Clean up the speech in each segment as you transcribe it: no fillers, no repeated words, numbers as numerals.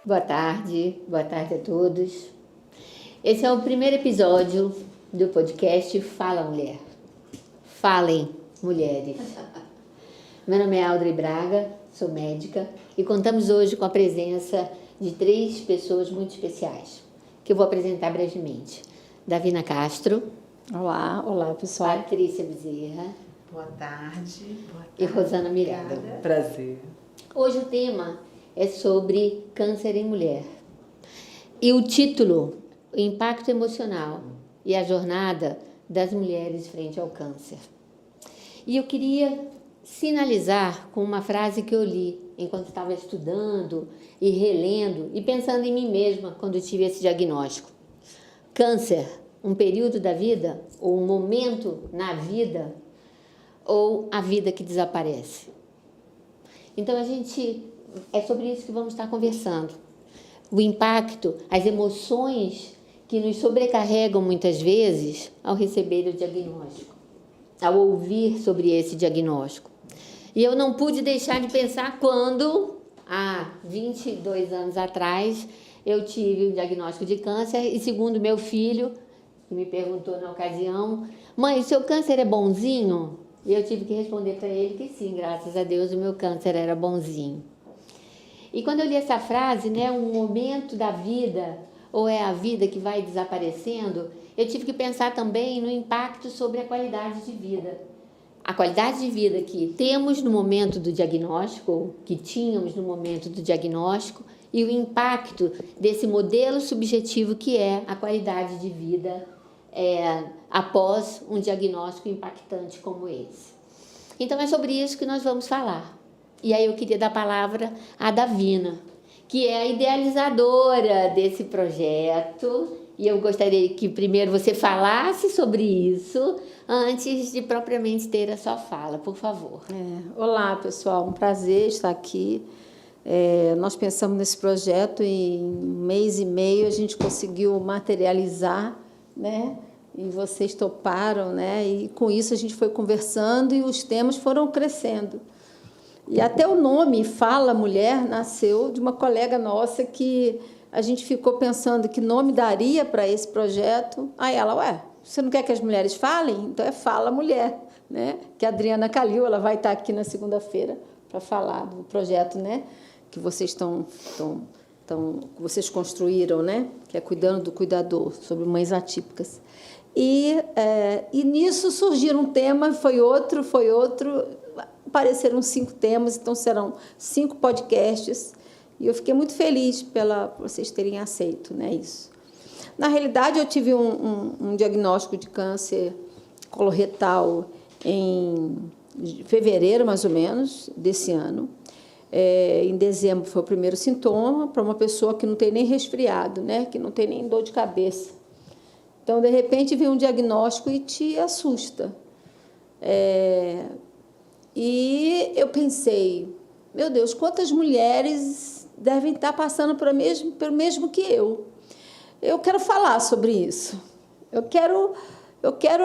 Boa tarde a todos. Esse é o primeiro episódio do podcast Fala Mulher. Falem, mulheres. Meu nome é Audrey Braga, sou médica e contamos hoje com a presença de 3 pessoas muito especiais, que eu vou apresentar brevemente. Davina Castro. Olá pessoal. Patrícia Bezerra. Boa tarde. E Rosana Miranda. Prazer. Hoje o tema é sobre câncer em mulher. E o título, o impacto emocional e a jornada das mulheres frente ao câncer. E eu queria sinalizar com uma frase que eu li enquanto estava estudando e relendo e pensando em mim mesma quando eu tive esse diagnóstico. Câncer, um período da vida ou um momento na vida ou a vida que desaparece. Então é sobre isso que vamos estar conversando. O impacto, as emoções que nos sobrecarregam muitas vezes ao receber o diagnóstico, ao ouvir sobre esse diagnóstico. E eu não pude deixar de pensar quando, há 22 anos atrás, eu tive o diagnóstico de câncer e, segundo meu filho, que me perguntou na ocasião, mãe, o seu câncer é bonzinho? E eu tive que responder para ele que sim, graças a Deus o meu câncer era bonzinho. E quando eu li essa frase, um momento da vida, ou é a vida que vai desaparecendo, eu tive que pensar também no impacto sobre a qualidade de vida. A qualidade de vida que temos no momento do diagnóstico, ou que tínhamos no momento do diagnóstico, e o impacto desse modelo subjetivo que é a qualidade de vida após um diagnóstico impactante como esse. Então é sobre isso que nós vamos falar. E aí eu queria dar a palavra à Davina, que é a idealizadora desse projeto, e eu gostaria que primeiro você falasse sobre isso, antes de propriamente ter a sua fala, por favor. Olá pessoal, um prazer estar aqui. Nós pensamos nesse projeto e em 1 mês e meio a gente conseguiu materializar, e vocês toparam, e com isso a gente foi conversando e os temas foram crescendo. E até o nome Fala Mulher nasceu de uma colega nossa que a gente ficou pensando que nome daria para esse projeto. Aí ela, você não quer que as mulheres falem? Então é Fala Mulher, que a Adriana Calil, ela vai estar aqui na segunda-feira para falar do projeto, que vocês vocês construíram, que é Cuidando do Cuidador, sobre mães atípicas. E nisso surgiram um tema, foi outro, apareceram 5 temas, então serão 5 podcasts, e eu fiquei muito feliz por vocês terem aceito, isso. Na realidade, eu tive um diagnóstico de câncer coloretal em fevereiro, mais ou menos, desse ano. Em dezembro foi o primeiro sintoma para uma pessoa que não tem nem resfriado, que não tem nem dor de cabeça. Então, de repente, vem um diagnóstico e te assusta. E eu pensei, meu Deus, quantas mulheres devem estar passando pelo mesmo que eu. Eu quero falar sobre isso. Eu quero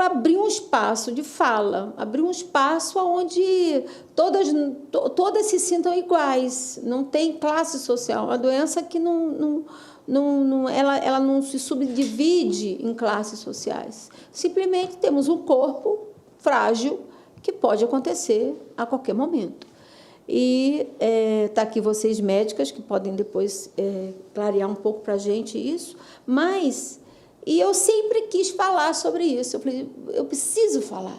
abrir um espaço de fala, abrir um espaço onde todas se sintam iguais. Não tem classe social, uma doença que ela não se subdivide em classes sociais. Simplesmente temos um corpo frágil que pode acontecer a qualquer momento. E está aqui vocês médicas que podem depois clarear um pouco para a gente isso, e eu sempre quis falar sobre isso. Eu falei, eu preciso falar.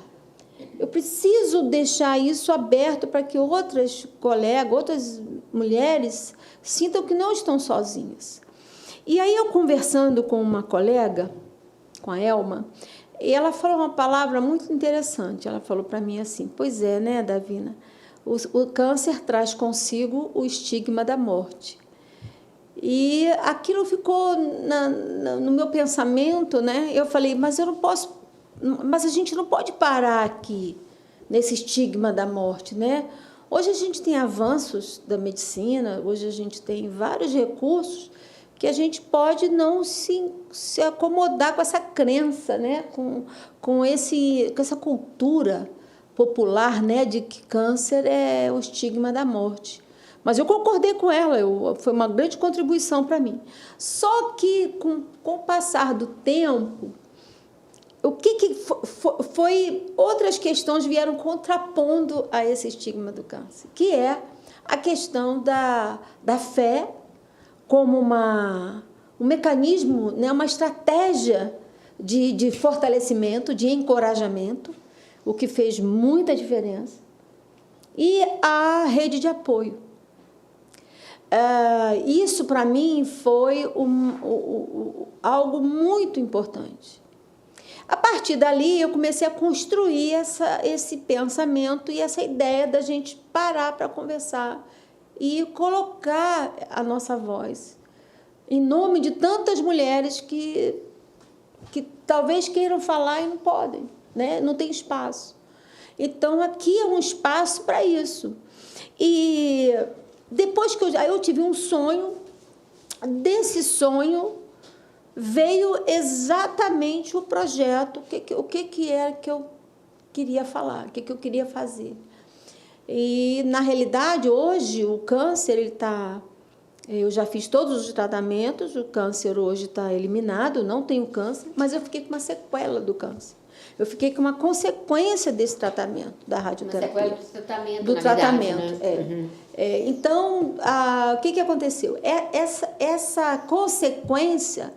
Eu preciso deixar isso aberto para que outras colegas, outras mulheres sintam que não estão sozinhas. E aí eu conversando com uma colega, com a Elma, e ela falou uma palavra muito interessante. Ela falou para mim assim, pois é, Davina, o câncer traz consigo o estigma da morte. E aquilo ficou no meu pensamento, Eu falei, mas a gente não pode parar aqui, nesse estigma da morte, Hoje a gente tem avanços da medicina, hoje a gente tem vários recursos que a gente pode não se acomodar com essa crença, com essa cultura popular, de que câncer é o estigma da morte. Mas eu concordei com ela, foi uma grande contribuição para mim. Só que, com o passar do tempo, o que foi outras questões vieram contrapondo a esse estigma do câncer, que é a questão da fé como um mecanismo, né, uma estratégia de fortalecimento, de encorajamento, o que fez muita diferença, e a rede de apoio. Isso, para mim, foi algo muito importante. A partir dali, eu comecei a construir esse pensamento e essa ideia da gente parar para conversar e colocar a nossa voz em nome de tantas mulheres que talvez queiram falar e não podem, né? Não tem espaço. Então, aqui é um espaço para isso. E depois que eu tive um sonho, desse sonho veio exatamente o projeto, o que era que eu queria falar, o que eu queria fazer. E, na realidade, hoje, o câncer, eu já fiz todos os tratamentos, o câncer hoje está eliminado, não tenho câncer, mas eu fiquei com uma sequela do câncer. Eu fiquei com uma consequência desse tratamento, da radioterapia. Uma sequela do tratamento, do na tratamento, verdade, né? Uhum. Então, o que aconteceu? Essa consequência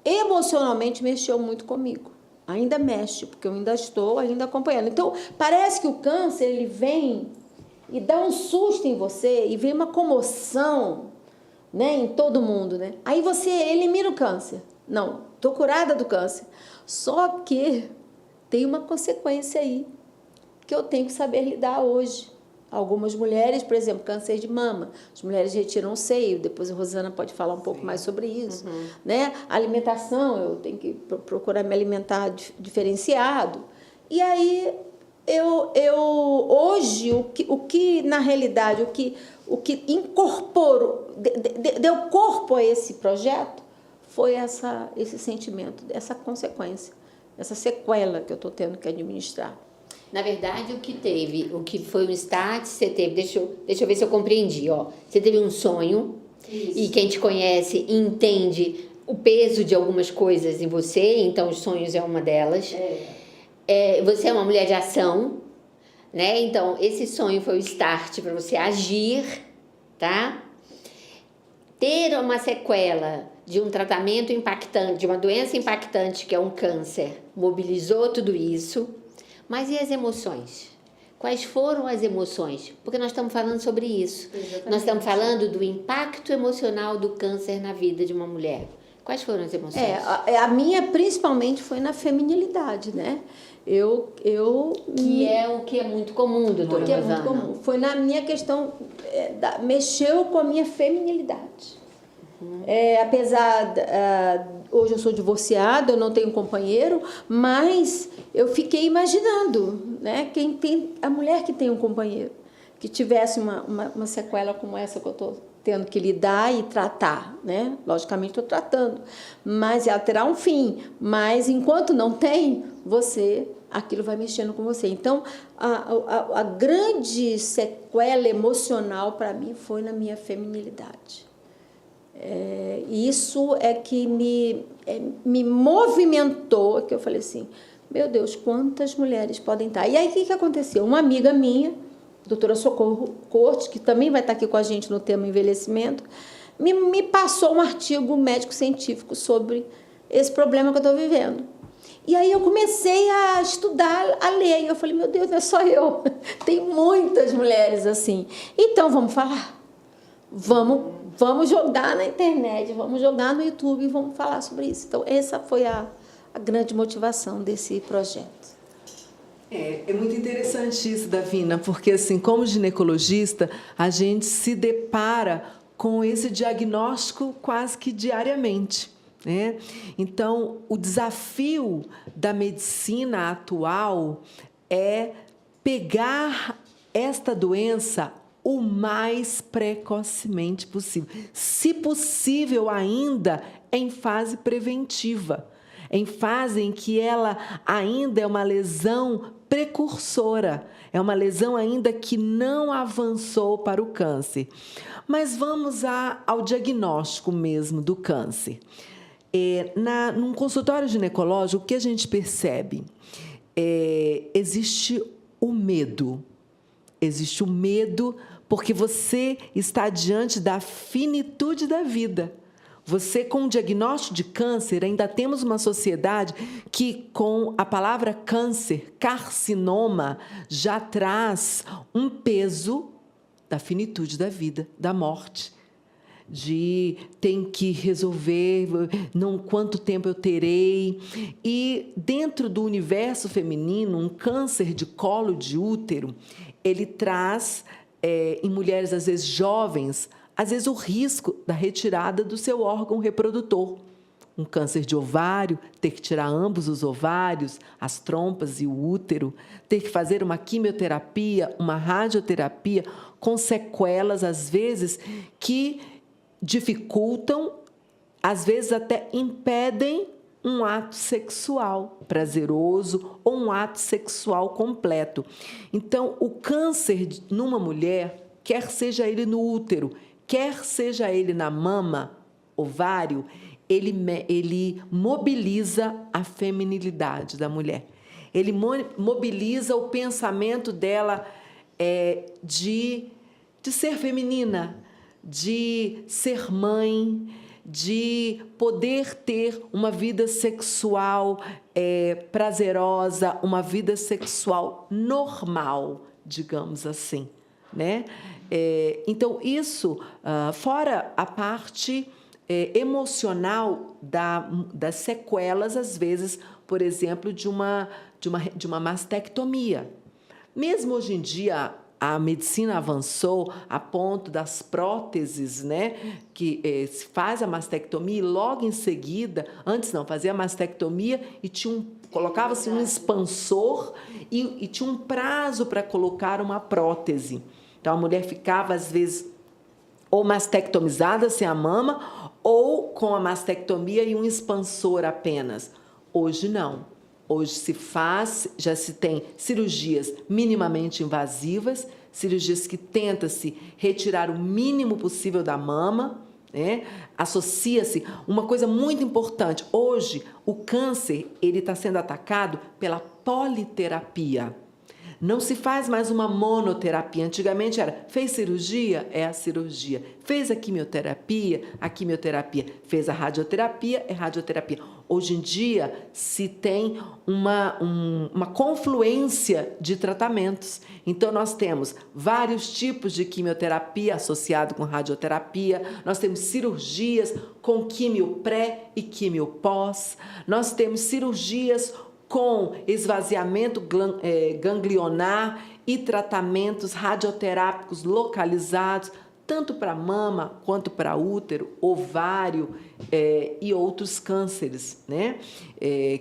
emocionalmente mexeu muito comigo. Ainda mexe, porque eu ainda estou acompanhando. Então, parece que o câncer, ele vem e dá um susto em você, e vem uma comoção, né, em todo mundo, né? Aí você elimina o câncer. Não, estou curada do câncer. Só que tem uma consequência aí, que eu tenho que saber lidar hoje. Algumas mulheres, por exemplo, câncer de mama, as mulheres retiram o seio, depois a Rosana pode falar um pouco mais sobre isso. Né? A alimentação, eu tenho que procurar me alimentar diferenciado. E aí, hoje, o que na realidade, o que incorporou, deu corpo a esse projeto, foi esse sentimento, essa consequência, essa sequela que eu estou tendo que administrar. Na verdade, o que foi um start, você teve, deixa eu ver se eu compreendi, ó. Você teve um sonho, isso. E quem te conhece entende o peso de algumas coisas em você, então os sonhos é uma delas. Você é uma mulher de ação, né? Então, esse sonho foi o start para você agir, tá? Ter uma sequela de um tratamento impactante, de uma doença impactante, que é um câncer, mobilizou tudo isso. Mas e as emoções? Quais foram as emoções? Porque nós estamos falando sobre isso. Exatamente. Nós estamos falando do impacto emocional do câncer na vida de uma mulher. Quais foram as emoções? A minha, principalmente, foi na feminilidade, né? Que é o que é muito comum, doutora Rosana. É muito comum. Foi na minha questão, mexeu com a minha feminilidade. Apesar, hoje eu sou divorciada, eu não tenho companheiro, mas eu fiquei imaginando, né, a mulher que tem um companheiro, que tivesse uma sequela como essa que eu estou tendo que lidar e tratar, né? Logicamente estou tratando, mas ela terá um fim, mas enquanto não tem, aquilo vai mexendo com você. Então, a grande sequela emocional para mim foi na minha feminilidade. Isso é que me movimentou, que eu falei assim, meu Deus, quantas mulheres podem estar. E aí, o que aconteceu? Uma amiga minha, doutora Socorro Cortes, que também vai estar aqui com a gente no tema envelhecimento, me passou um artigo médico-científico sobre esse problema que eu estou vivendo. E aí eu comecei a estudar, a ler, e eu falei, meu Deus, não é só eu, tem muitas mulheres assim. Então, vamos falar? Vamos jogar na internet, vamos jogar no YouTube e vamos falar sobre isso. Então, essa foi a grande motivação desse projeto. É muito interessante isso, Davina, porque, assim, como ginecologista, a gente se depara com esse diagnóstico quase que diariamente, né? Então, o desafio da medicina atual é pegar esta doença o mais precocemente possível. Se possível, ainda em fase preventiva, em fase em que ela ainda é uma lesão precursora. É uma lesão ainda que não avançou para o câncer. Mas vamos ao diagnóstico mesmo do câncer. Num consultório ginecológico, o que a gente percebe? Existe o medo. Existe o medo porque você está diante da finitude da vida. Você, com o diagnóstico de câncer, ainda temos uma sociedade que, com a palavra câncer, carcinoma, já traz um peso da finitude da vida, da morte. De tem que resolver, quanto tempo eu terei. E dentro do universo feminino, um câncer de colo de útero, ele traz, em mulheres às vezes jovens, às vezes o risco da retirada do seu órgão reprodutor. Um câncer de ovário, ter que tirar ambos os ovários, as trompas e o útero, ter que fazer uma quimioterapia, uma radioterapia, com sequelas, às vezes, que dificultam, às vezes até impedem um ato sexual prazeroso ou um ato sexual completo. Então, o câncer numa mulher, quer seja ele no útero, quer seja ele na mama, ovário, ele mobiliza a feminilidade da mulher. Ele mobiliza o pensamento dela de ser feminina, de ser mãe, de poder ter uma vida sexual prazerosa, uma vida sexual normal, digamos assim, né? Então, isso, fora a parte emocional das sequelas, às vezes, por exemplo, de uma mastectomia. Mesmo hoje em dia, a medicina avançou a ponto das próteses, né? Que se faz a mastectomia e logo em seguida, antes não, fazia a mastectomia e colocava-se um expansor e tinha um prazo para colocar uma prótese. Então, a mulher ficava, às vezes, ou mastectomizada sem a mama ou com a mastectomia e um expansor apenas. Hoje, não. Hoje já se tem cirurgias minimamente invasivas, cirurgias que tentam-se retirar o mínimo possível da mama, né? Associa-se uma coisa muito importante. Hoje, o câncer está sendo atacado pela politerapia. Não se faz mais uma monoterapia. Antigamente era, fez cirurgia? É a cirurgia. Fez a quimioterapia? Fez a radioterapia? É radioterapia. Hoje em dia se tem uma confluência de tratamentos. Então, nós temos vários tipos de quimioterapia associado com radioterapia, nós temos cirurgias com químio pré e químio pós, nós temos cirurgias com esvaziamento ganglionar e tratamentos radioterápicos localizados, tanto para mama quanto para útero, ovário e outros cânceres, né?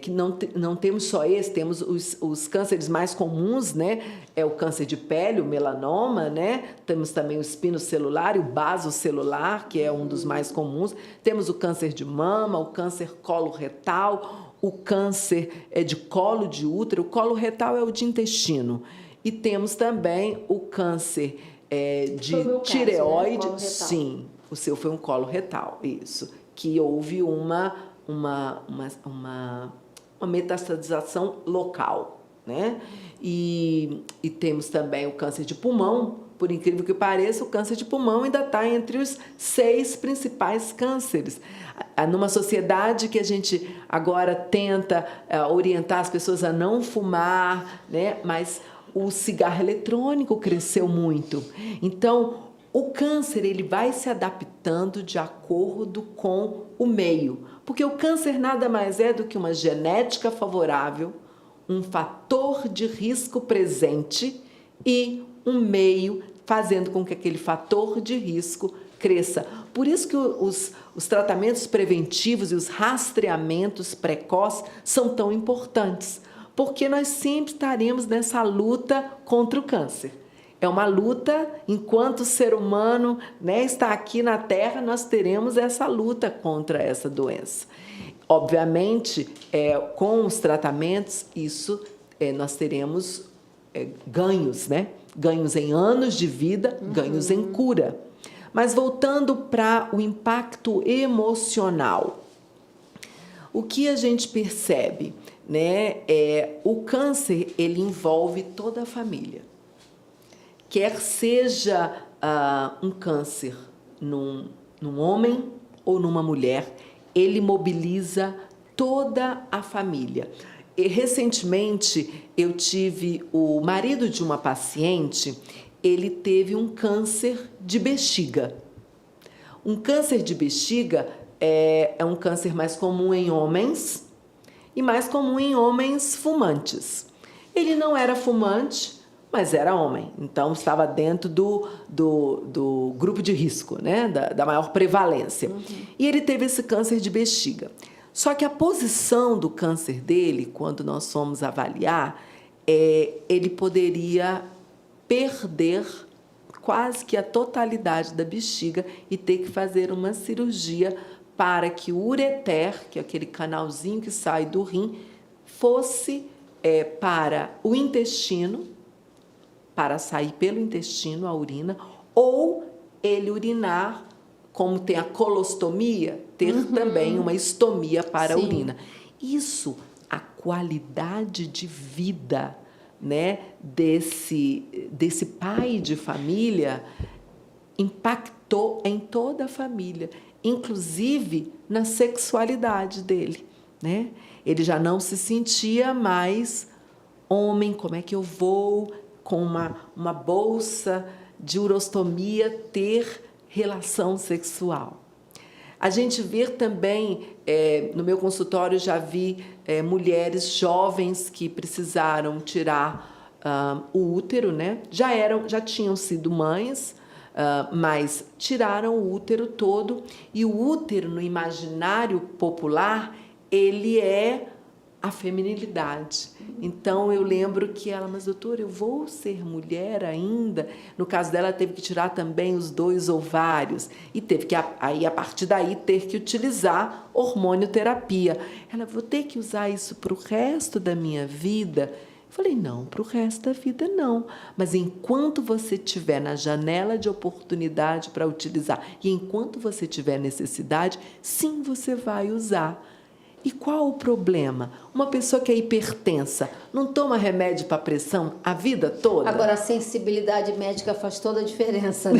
Que não temos só esse, temos os cânceres mais comuns, né? É o câncer de pele, o melanoma, né? Temos também o espinocelular e o basocelular, que é um dos mais comuns. Temos o câncer de mama, o câncer coloretal, o câncer de colo de útero. O colo retal é o de intestino. E temos também o câncer de tireoide. Caso, né? Sim, o seu foi um colo retal, isso. Que houve uma metastatização local, né? E temos também o câncer de pulmão. Por incrível que pareça, o câncer de pulmão ainda está entre os 6 principais cânceres. Numa sociedade que a gente agora tenta orientar as pessoas a não fumar, né? Mas o cigarro eletrônico cresceu muito. Então, o câncer ele vai se adaptando de acordo com o meio. Porque o câncer nada mais é do que uma genética favorável, um fator de risco presente e um meio fazendo com que aquele fator de risco cresça. Por isso que os tratamentos preventivos e os rastreamentos precoces são tão importantes, porque nós sempre estaremos nessa luta contra o câncer. É uma luta, enquanto o ser humano, né, está aqui na Terra, nós teremos essa luta contra essa doença. Obviamente, com os tratamentos, nós teremos ganhos, né? Ganhos em anos de vida, ganhos em cura. Mas voltando para o impacto emocional, o que a gente percebe, né? O câncer, ele envolve toda a família. Quer seja um câncer num homem ou numa mulher, ele mobiliza toda a família. E, recentemente, eu tive o marido de uma paciente, ele teve um câncer de bexiga. Um câncer de bexiga é um câncer mais comum em homens e mais comum em homens fumantes. Ele não era fumante, mas era homem, então estava dentro do grupo de risco, né? da maior prevalência. E ele teve esse câncer de bexiga. Só que a posição do câncer dele, quando nós fomos avaliar, ele poderia perder quase que a totalidade da bexiga e ter que fazer uma cirurgia para que o ureter, que é aquele canalzinho que sai do rim, fosse para o intestino, para sair pelo intestino a urina, ou ele urinar, como tem a colostomia, ter também uma estomia para a urina. Isso, a qualidade de vida, né, desse pai de família impactou em toda a família, inclusive na sexualidade dele, né? Ele já não se sentia mais homem. Como é que eu vou, com uma bolsa de urostomia, ter relação sexual? A gente vê também, no meu consultório, já vi mulheres jovens que precisaram tirar o útero, né? Já tinham sido mães, mas tiraram o útero todo. E o útero, no imaginário popular, ele é a feminilidade. Então, eu lembro que ela, mas doutora, eu vou ser mulher ainda? No caso dela, teve que tirar também os 2 ovários e teve que, aí, a partir daí, ter que utilizar hormonioterapia. Ela, vou ter que usar isso para o resto da minha vida? Eu falei, não, para o resto da vida não. Mas enquanto você tiver na janela de oportunidade para utilizar e enquanto você tiver necessidade, sim, você vai usar. E qual o problema? Uma pessoa que é hipertensa não toma remédio para pressão a vida toda? Agora, a sensibilidade médica faz toda a diferença, né?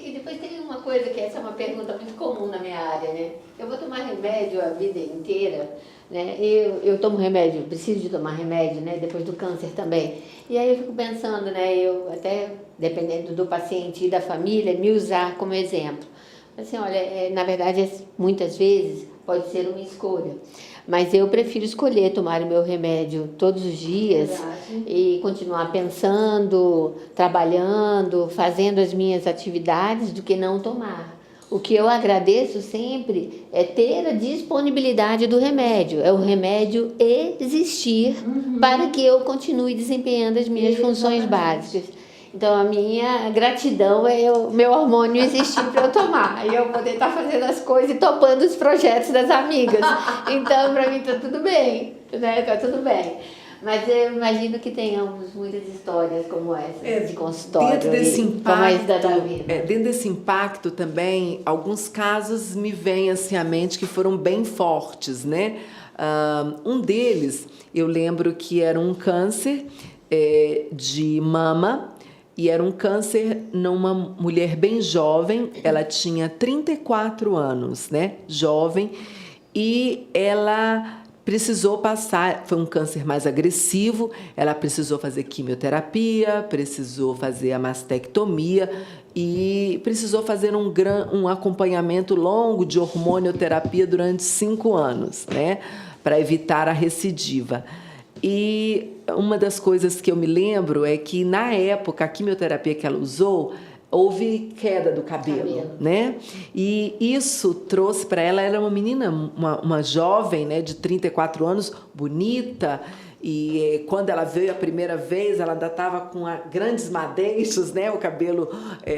E depois tem uma coisa que essa é uma pergunta muito comum na minha área, né? Eu vou tomar remédio a vida inteira, né? Eu tomo remédio, preciso de tomar remédio, né? Depois do câncer também. E aí eu fico pensando, né? Eu até, dependendo do paciente e da família, me usar como exemplo. Assim, olha, na verdade, muitas vezes pode ser uma escolha, mas eu prefiro escolher tomar o meu remédio todos os dias e continuar pensando, trabalhando, fazendo as minhas atividades do que não tomar. O que eu agradeço sempre é ter a disponibilidade do remédio, é o remédio existir para que eu continue desempenhando as minhas funções básicas. Então, a minha gratidão é o meu hormônio existir para eu tomar. E eu poder estar fazendo as coisas e topando os projetos das amigas. Então, para mim, está tudo bem, né? Está tudo bem. Mas eu imagino que tenhamos muitas histórias como essa, de consultório. Dentro desse Dentro desse impacto também, alguns casos me vêm assim à mente que foram bem fortes, né? Um deles, eu lembro que era um câncer de mama, e era um câncer numa mulher bem jovem, ela tinha 34 anos, né? Jovem, e ela precisou passar, foi um câncer mais agressivo, ela precisou fazer quimioterapia, precisou fazer a mastectomia e precisou fazer um acompanhamento longo de hormonioterapia durante 5 anos, né? Para evitar a recidiva. E uma das coisas que eu me lembro é que, na época, a quimioterapia que ela usou, houve queda do cabelo, né? E isso trouxe para ela, ela era uma menina, uma jovem, né, de 34 anos, bonita, e quando ela veio a primeira vez, ela ainda estava com grandes madeixos, né, o cabelo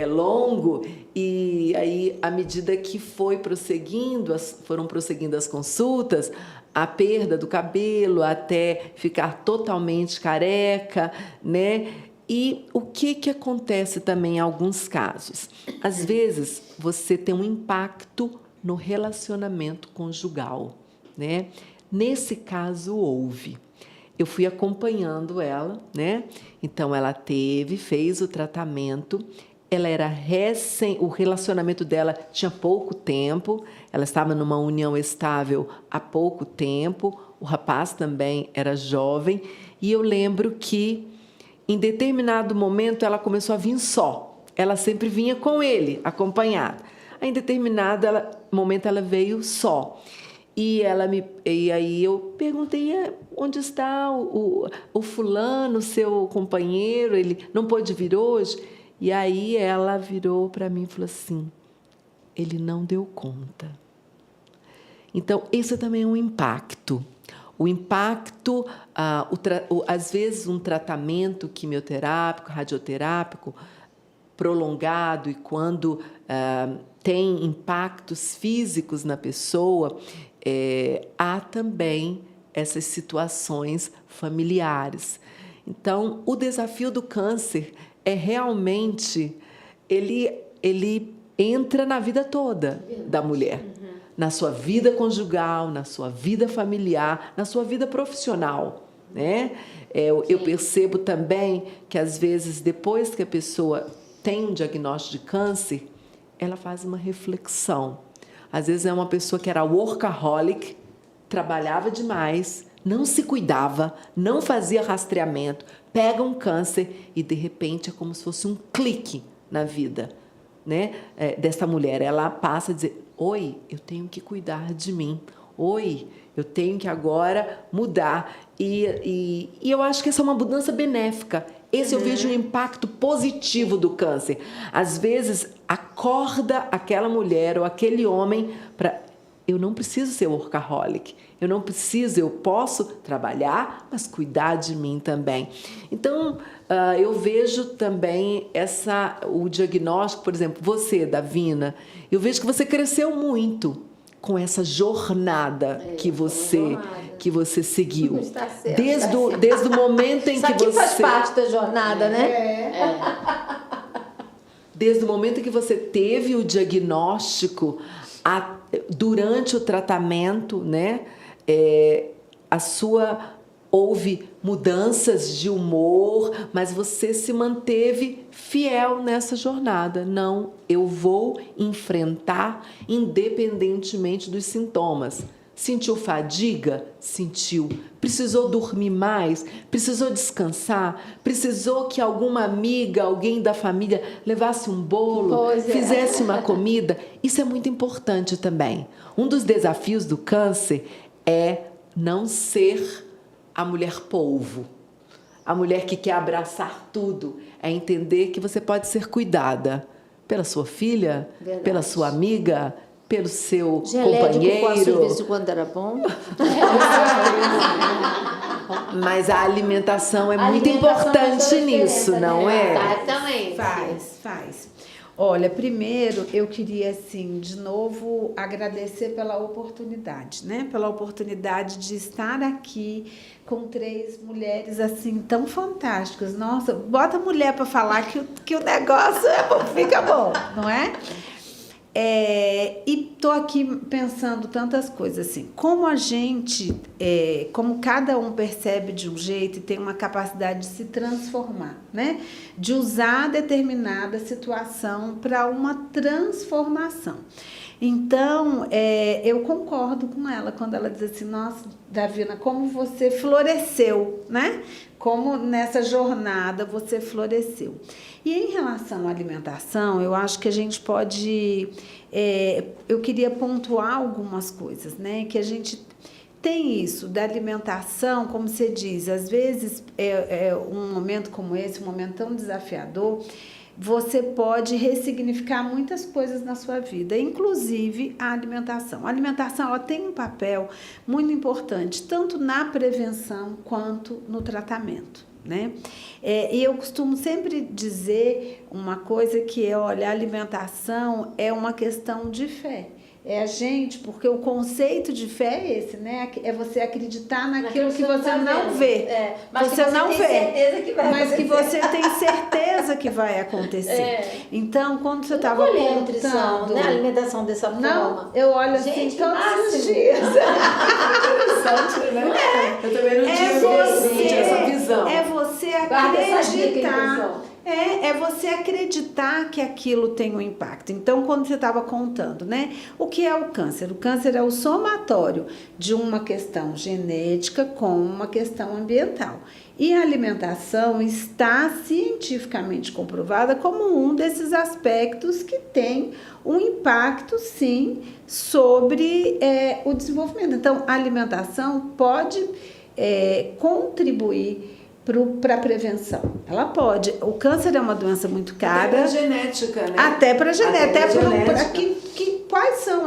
longo, e aí, à medida que foram prosseguindo as consultas, a perda do cabelo até ficar totalmente careca, né? E o que acontece também em alguns casos? Às vezes, você tem um impacto no relacionamento conjugal, né? Nesse caso, houve. Eu fui acompanhando ela, né? Então, ela fez o tratamento. Ela era o relacionamento dela tinha pouco tempo, ela estava numa união estável há pouco tempo, o rapaz também era jovem, e eu lembro que, em determinado momento, ela começou a vir só. Ela sempre vinha com ele, acompanhada. Em determinado momento, ela veio só. E aí eu perguntei, onde está o fulano, seu companheiro? Ele não pôde vir hoje? E aí ela virou para mim e falou assim, ele não deu conta. Então, esse também é um impacto. O impacto, às vezes, um tratamento quimioterápico, radioterápico, prolongado, e quando tem impactos físicos na pessoa, há também essas situações familiares. Então, o desafio do câncer é realmente, ele entra na vida toda da mulher, na sua vida conjugal, na sua vida familiar, na sua vida profissional, né? Eu percebo também que, às vezes, depois que a pessoa tem um diagnóstico de câncer, ela faz uma reflexão. Às vezes é uma pessoa que era workaholic, trabalhava demais, não se cuidava, não fazia rastreamento, pega um câncer e, de repente, é como se fosse um clique na vida, né? Dessa mulher. Ela passa a dizer, oi, eu tenho que cuidar de mim. Oi, eu tenho que agora mudar. E eu acho que essa é uma mudança benéfica. Esse eu vejo um impacto positivo do câncer. Às vezes, acorda aquela mulher ou aquele homem para... Eu não preciso ser workaholic, eu posso trabalhar, mas cuidar de mim também. Então, eu vejo também o diagnóstico, por exemplo, você, Davina, eu vejo que você cresceu muito com essa jornada que você seguiu. Está certo, desde o momento em que você... faz parte da jornada, né? Desde o momento em que você teve o diagnóstico, durante o tratamento, né, houve mudanças de humor, mas você se manteve fiel nessa jornada. Não, eu vou enfrentar independentemente dos sintomas. Sentiu fadiga? Sentiu. Precisou dormir mais? Precisou descansar? Precisou que alguma amiga, alguém da família levasse um bolo, fizesse uma comida? Isso é muito importante também. Um dos desafios do câncer é não ser a mulher polvo, a mulher que quer abraçar tudo. É entender que você pode ser cuidada pela sua filha, pela sua amiga, pelo seu companheiro. De vez em quando era bom. Mas a alimentação é muito importante nisso, não é? Exatamente. Faz. Olha, primeiro eu queria, assim, de novo agradecer pela oportunidade, né? Pela oportunidade de estar aqui com 3 mulheres, assim, tão fantásticas. Nossa, bota mulher para falar que o negócio fica bom, não é? E estou aqui pensando tantas coisas assim, como a gente, como cada um percebe de um jeito e tem uma capacidade de se transformar, né? De usar determinada situação para uma transformação. Então, eu concordo com ela quando ela diz assim, nossa, Davina, como você floresceu, né? Como nessa jornada você floresceu. E em relação à alimentação, eu acho que a gente pode... eu queria pontuar algumas coisas, né? Que a gente tem isso da alimentação, como você diz, às vezes um momento como esse, um momento tão desafiador, você pode ressignificar muitas coisas na sua vida, inclusive a alimentação. A alimentação, ela tem um papel muito importante, tanto na prevenção quanto no tratamento, né? E eu costumo sempre dizer uma coisa que olha, a alimentação é uma questão de fé. É a gente, porque o conceito de fé é esse, né? É você acreditar naquilo que você não vê. Mas você que não tem vê, certeza que vai mas que acontecer. você tem certeza que vai acontecer. Então, quando você estava Olha a nutrição, né? A alimentação dessa forma. Não, eu olho Gente, assim que todos máximo. os dias. Interessante, né? Eu também não tinha essa visão. É você Guarda essa dica, acreditar. pessoal. É você acreditar que aquilo tem um impacto. Então, quando você estava contando, né? O que é o câncer? O câncer é o somatório de uma questão genética com uma questão ambiental. E a alimentação está cientificamente comprovada como um desses aspectos que tem um impacto, sim, sobre o desenvolvimento. Então, a alimentação pode contribuir para a prevenção. Ela pode. O câncer é uma doença muito cara. Até para genética, né? Até para genética. Genética. Quais são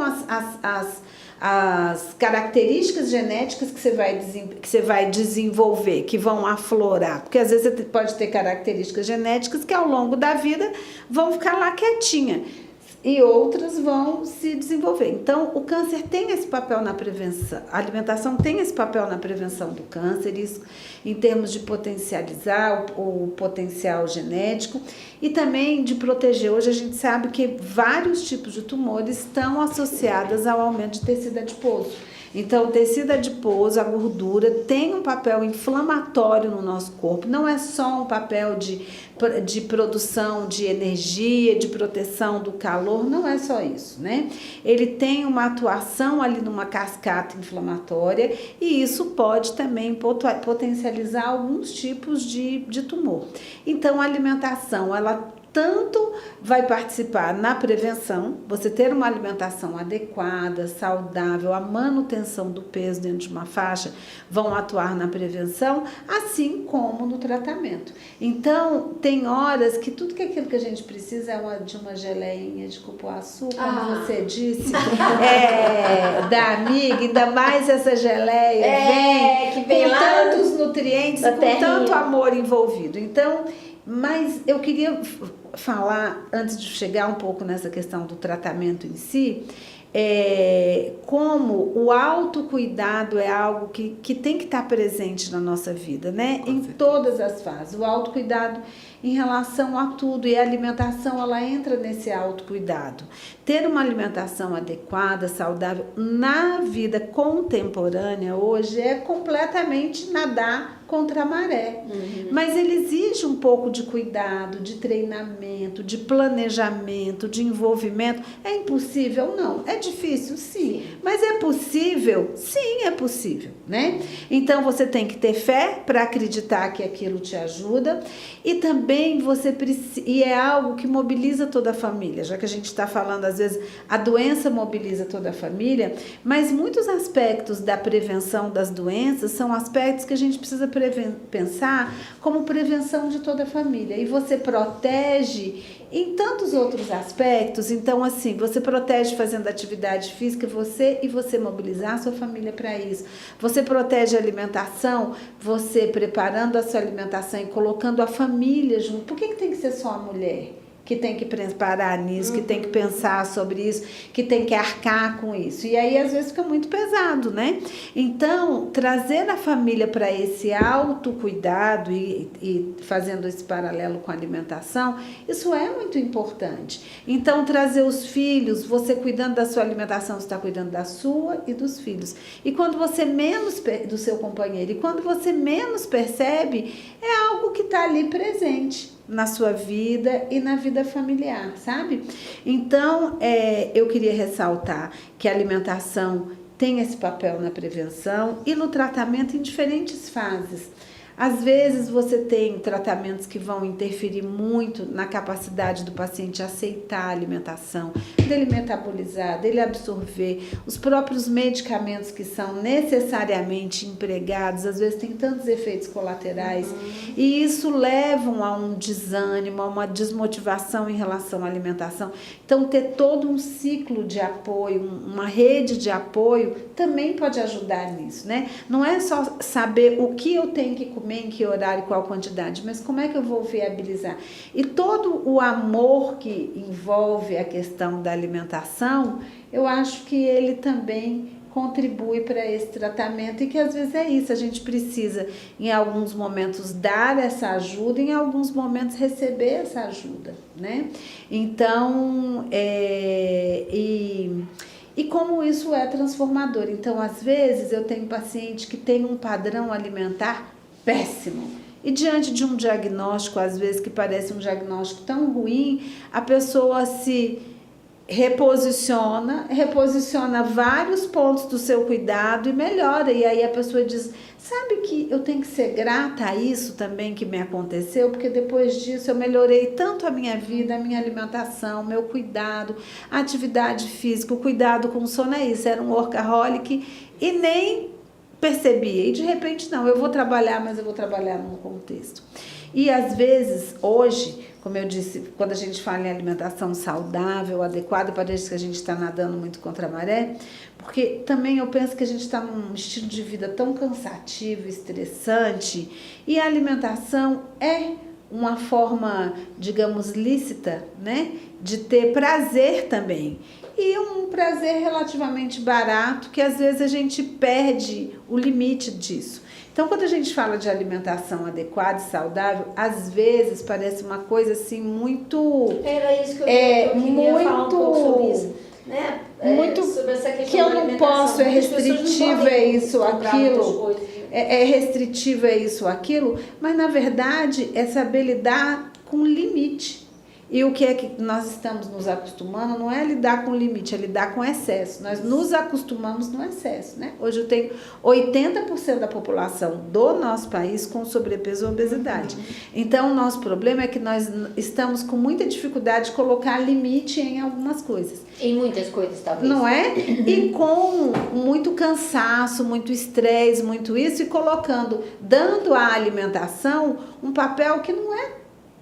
as características genéticas que você vai desenvolver, que vão aflorar? Porque às vezes você pode ter características genéticas que ao longo da vida vão ficar lá quietinha e outras vão se desenvolver. Então, o câncer tem esse papel na prevenção, a alimentação tem esse papel na prevenção do câncer, isso em termos de potencializar o potencial genético e também de proteger. Hoje a gente sabe que vários tipos de tumores estão associados ao aumento de tecido adiposo. Então, o tecido adiposo, a gordura, tem um papel inflamatório no nosso corpo. Não é só um papel de produção de energia, de proteção do calor, não é só isso, né? Ele tem uma atuação ali numa cascata inflamatória e isso pode também potencializar alguns tipos de tumor. Então, a alimentação, ela tanto vai participar na prevenção, você ter uma alimentação adequada, saudável, a manutenção do peso dentro de uma faixa, vão atuar na prevenção, assim como no tratamento. Então, tem horas que tudo que aquilo que a gente precisa é de uma geleinha de cupuaçu, como você disse, da amiga, ainda mais essa geleia que vem com lá tantos nutrientes, da com terrinha. tanto amor envolvido. Então, mas eu queria falar, antes de chegar um pouco nessa questão do tratamento em si, como o autocuidado é algo que tem que estar presente na nossa vida, né? Em todas as fases. O autocuidado em relação a tudo, e a alimentação, ela entra nesse autocuidado. Ter uma alimentação adequada, saudável, na vida contemporânea hoje é completamente nadar contra a maré. Mas ele exige um pouco de cuidado, de treinamento, de planejamento, de envolvimento. É impossível? Não. É difícil? Sim. Mas é possível? Sim, é possível, né? Então, você tem que ter fé para acreditar que aquilo te ajuda e também você precisa, e é algo que mobiliza toda a família, já que a gente está falando, às vezes, a doença mobiliza toda a família, mas muitos aspectos da prevenção das doenças são aspectos que a gente precisa pensar como prevenção de toda a família. E você protege em tantos outros aspectos. Então, assim, você protege fazendo atividade física, e você mobilizar a sua família para isso. Você protege a alimentação, você preparando a sua alimentação e colocando a família junto. Por que tem que ser só a mulher que tem que preparar nisso, que tem que pensar sobre isso, que tem que arcar com isso? E aí, às vezes, fica muito pesado, né? Então, trazer a família para esse autocuidado e fazendo esse paralelo com a alimentação, isso é muito importante. Então, trazer os filhos, você cuidando da sua alimentação, você está cuidando da sua e dos filhos. E quando você menos, do seu companheiro, e quando você menos percebe, é algo que está ali presente na sua vida e na vida familiar, sabe? Então, eu queria ressaltar que a alimentação tem esse papel na prevenção e no tratamento em diferentes fases. Às vezes você tem tratamentos que vão interferir muito na capacidade do paciente aceitar a alimentação, dele metabolizar, dele absorver. Os próprios medicamentos que são necessariamente empregados, às vezes tem tantos efeitos colaterais, e isso leva a um desânimo, a uma desmotivação em relação à alimentação. Então, ter todo um ciclo de apoio, uma rede de apoio, também pode ajudar nisso, né? Não é só saber o que eu tenho que comer, em que horário, qual quantidade, mas como é que eu vou viabilizar? E todo o amor que envolve a questão da alimentação, eu acho que ele também contribui para esse tratamento e que às vezes é isso, a gente precisa em alguns momentos dar essa ajuda, em alguns momentos receber essa ajuda, né? Então, e como isso é transformador. Então, às vezes eu tenho paciente que tem um padrão alimentar péssimo e diante de um diagnóstico, às vezes que parece um diagnóstico tão ruim, a pessoa se reposiciona vários pontos do seu cuidado e melhora. E aí a pessoa diz, sabe que eu tenho que ser grata a isso também que me aconteceu, porque depois disso eu melhorei tanto a minha vida, a minha alimentação, meu cuidado, a atividade física, o cuidado com o sono, é isso, era um workaholic e nem percebia. E de repente não, eu vou trabalhar, mas eu vou trabalhar num contexto. E às vezes, hoje, como eu disse, quando a gente fala em alimentação saudável, adequada, parece que a gente está nadando muito contra a maré, porque também eu penso que a gente está num estilo de vida tão cansativo, estressante, e a alimentação é uma forma, digamos, lícita, né, de ter prazer também. E um prazer relativamente barato, que às vezes a gente perde o limite disso. Então, quando a gente fala de alimentação adequada e saudável, às vezes parece uma coisa assim muito... Era isso que eu queria falar um pouco sobre isso. Né? Muito sobre essa questão que eu não posso, é restritivo, é isso, aquilo. É restritivo, é isso, aquilo. Mas, na verdade, é saber lidar com limite. E o que é que nós estamos nos acostumando não é lidar com limite, é lidar com excesso. Nós nos acostumamos no excesso, né? Hoje eu tenho 80% da população do nosso país com sobrepeso ou obesidade. Então, o nosso problema é que nós estamos com muita dificuldade de colocar limite em algumas coisas. Em muitas coisas, talvez. Não é? E com muito cansaço, muito estresse, muito isso, e colocando, dando à alimentação um papel que não é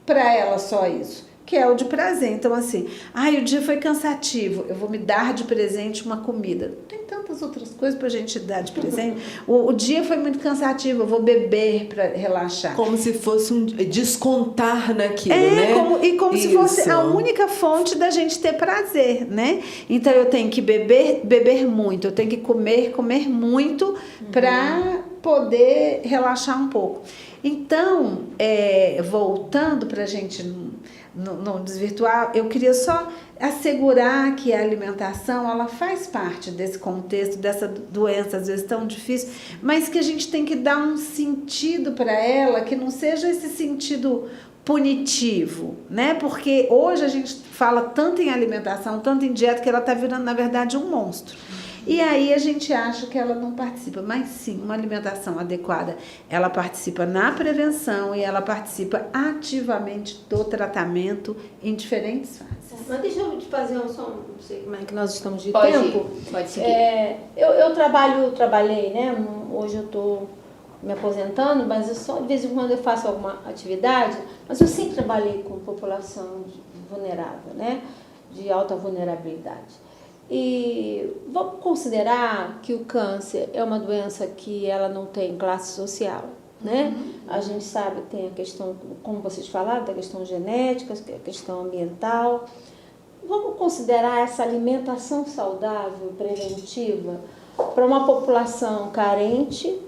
para ela só isso, que é o de prazer. Então, assim, o dia foi cansativo, eu vou me dar de presente uma comida. Tem tantas outras coisas pra gente dar de presente. O dia foi muito cansativo, eu vou beber para relaxar. Como se fosse um descontar naquilo, né? Como se fosse a única fonte da gente ter prazer, né? Então, eu tenho que beber muito, eu tenho que comer muito para poder relaxar um pouco. Então, voltando para a gente não desvirtuar, eu queria só assegurar que a alimentação ela faz parte desse contexto, dessa doença às vezes tão difícil, mas que a gente tem que dar um sentido para ela, que não seja esse sentido punitivo, né? Porque hoje a gente fala tanto em alimentação, tanto em dieta, que ela está virando, na verdade, um monstro. E aí a gente acha que ela não participa, mas sim, uma alimentação adequada, ela participa na prevenção e ela participa ativamente do tratamento em diferentes fases. Mas deixa eu te fazer não sei como é que nós estamos de Pode tempo. Pode seguir. Eu trabalhei, né? Hoje eu estou me aposentando, mas eu só de vez em quando eu faço alguma atividade, mas eu sempre trabalhei com população vulnerável, né? De alta vulnerabilidade. E vamos considerar que o câncer é uma doença que ela não tem classe social, né? A gente sabe que tem a questão, como vocês falaram, da questão genética, a questão ambiental. Vamos considerar essa alimentação saudável, preventiva, para uma população carente,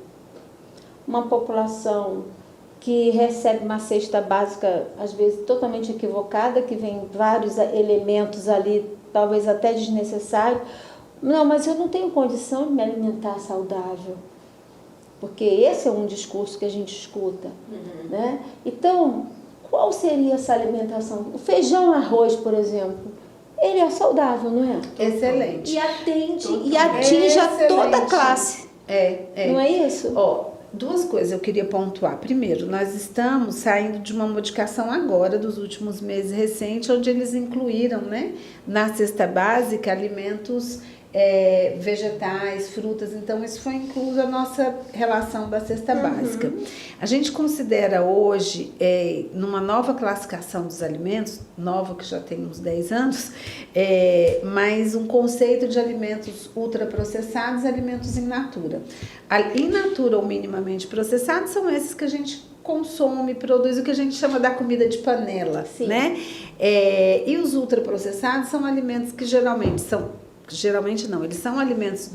uma população que recebe uma cesta básica, às vezes, totalmente equivocada, que vem vários elementos ali, talvez até desnecessário. Não, mas eu não tenho condição de me alimentar saudável. Porque esse é um discurso que a gente escuta. Né? Então, qual seria essa alimentação? O feijão, arroz, por exemplo, ele é saudável, não é? Excelente. E atinge toda a classe. Não é isso? Duas coisas eu queria pontuar. Primeiro, nós estamos saindo de uma modificação agora, dos últimos meses recentes, onde eles incluíram, né, na cesta básica alimentos vegetais, frutas. Então, isso foi incluso a nossa relação da cesta básica. A gente considera hoje, numa nova classificação dos alimentos, nova que já tem uns 10 anos, mas um conceito de alimentos ultraprocessados e alimentos in natura. In natura ou minimamente processados são esses que a gente consome, produz, o que a gente chama da comida de panela, né? E os ultraprocessados são alimentos que geralmente não, eles são alimentos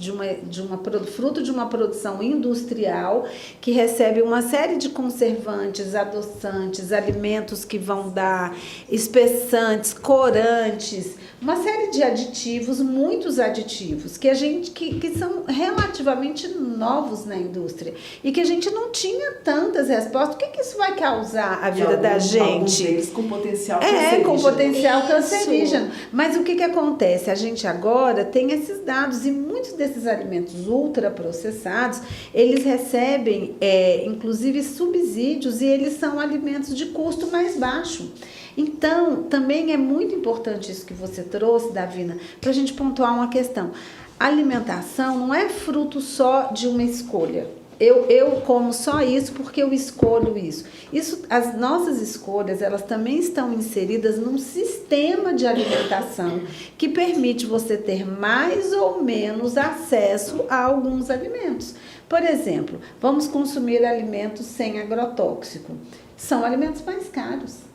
fruto de uma produção industrial que recebe uma série de conservantes, adoçantes, alimentos que vão dar espessantes, corantes, uma série de aditivos, muitos aditivos, que são relativamente novos na indústria e que a gente não tinha tantas respostas. O que isso vai causar à vida da gente? Alguns deles com potencial cancerígeno. Com potencial cancerígeno. Mas o que acontece? A gente agora tem esses dados e muitos desses alimentos ultraprocessados, eles recebem, inclusive, subsídios e eles são alimentos de custo mais baixo. Então, também é muito importante isso que você trouxe, Davina, para a gente pontuar uma questão. A alimentação não é fruto só de uma escolha. Eu como só isso porque eu escolho isso. As nossas escolhas, elas também estão inseridas num sistema de alimentação que permite você ter mais ou menos acesso a alguns alimentos. Por exemplo, vamos consumir alimentos sem agrotóxico. São alimentos mais caros.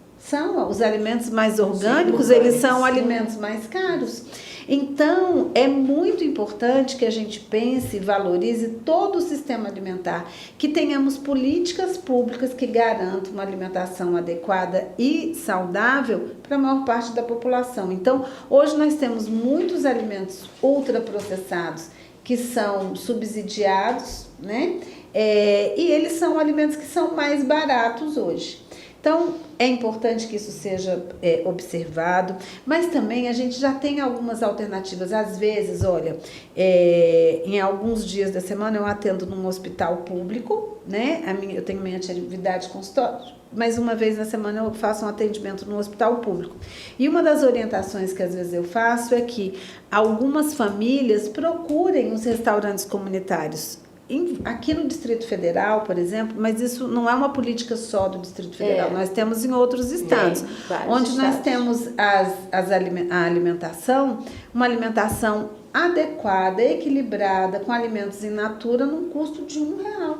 Os alimentos mais orgânicos, eles são alimentos mais caros. Então, é muito importante que a gente pense e valorize todo o sistema alimentar, que tenhamos políticas públicas que garantam uma alimentação adequada e saudável para a maior parte da população. Então, hoje nós temos muitos alimentos ultraprocessados que são subsidiados, né? E eles são alimentos que são mais baratos hoje. Então, é importante que isso seja observado, mas também a gente já tem algumas alternativas. Às vezes, olha, em alguns dias da semana eu atendo num hospital público, né? Eu tenho minha atividade consultório, mas uma vez na semana eu faço um atendimento no hospital público. E uma das orientações que às vezes eu faço é que algumas famílias procurem os restaurantes comunitários. Aqui no Distrito Federal, por exemplo, mas isso não é uma política só do Distrito Federal, nós temos em outros estados, onde nós temos a alimentação, uma alimentação adequada, equilibrada, com alimentos in natura, num custo de R$1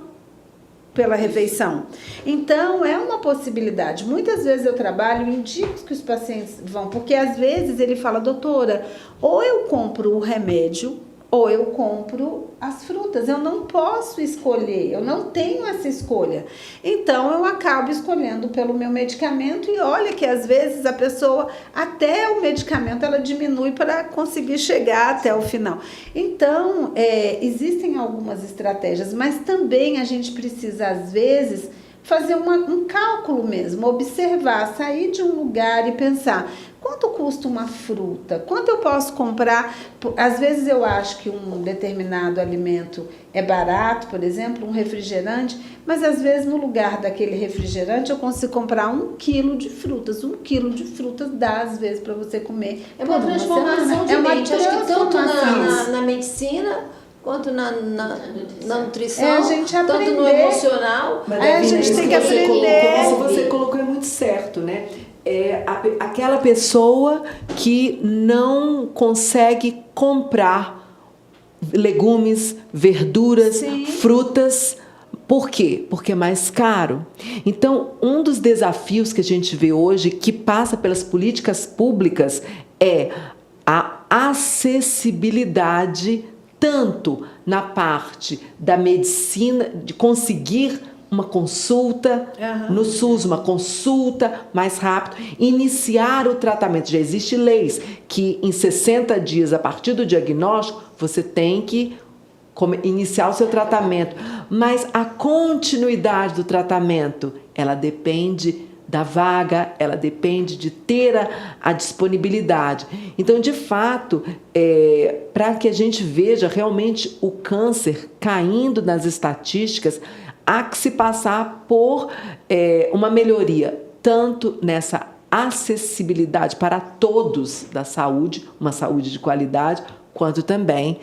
pela refeição. Então, é uma possibilidade. Muitas vezes eu trabalho e indico que os pacientes vão, porque às vezes ele fala, doutora, ou eu compro o remédio, ou eu compro as frutas. Eu não posso escolher, eu não tenho essa escolha. Então, eu acabo escolhendo pelo meu medicamento e olha que às vezes a pessoa, até o medicamento, ela diminui para conseguir chegar até o final. Então, existem algumas estratégias, mas também a gente precisa, às vezes, fazer um cálculo mesmo, observar, sair de um lugar e pensar, quanto custa uma fruta? Quanto eu posso comprar? Às vezes eu acho que um determinado alimento é barato, por exemplo, um refrigerante, mas às vezes no lugar daquele refrigerante eu consigo comprar 1 quilo de frutas. 1 quilo de frutas dá, às vezes, para você comer. É uma transformação de mente. Acho que tanto na medicina quanto na nutrição, a gente aprender, tanto no emocional. Mas a gente tem que aprender. Como você colocou, é muito certo, né? Aquela pessoa que não consegue comprar legumes, verduras, frutas. Por quê? Porque é mais caro. Então, um dos desafios que a gente vê hoje, que passa pelas políticas públicas, é a acessibilidade, tanto na parte da medicina, de conseguir uma consulta no SUS, uma consulta mais rápido, iniciar o tratamento. Já existem leis que em 60 dias, a partir do diagnóstico, você tem que iniciar o seu tratamento. Mas a continuidade do tratamento, ela depende da vaga, ela depende de ter a disponibilidade. Então, de fato, para que a gente veja realmente o câncer caindo nas estatísticas, há que se passar por uma melhoria, tanto nessa acessibilidade para todos da saúde, uma saúde de qualidade, quanto também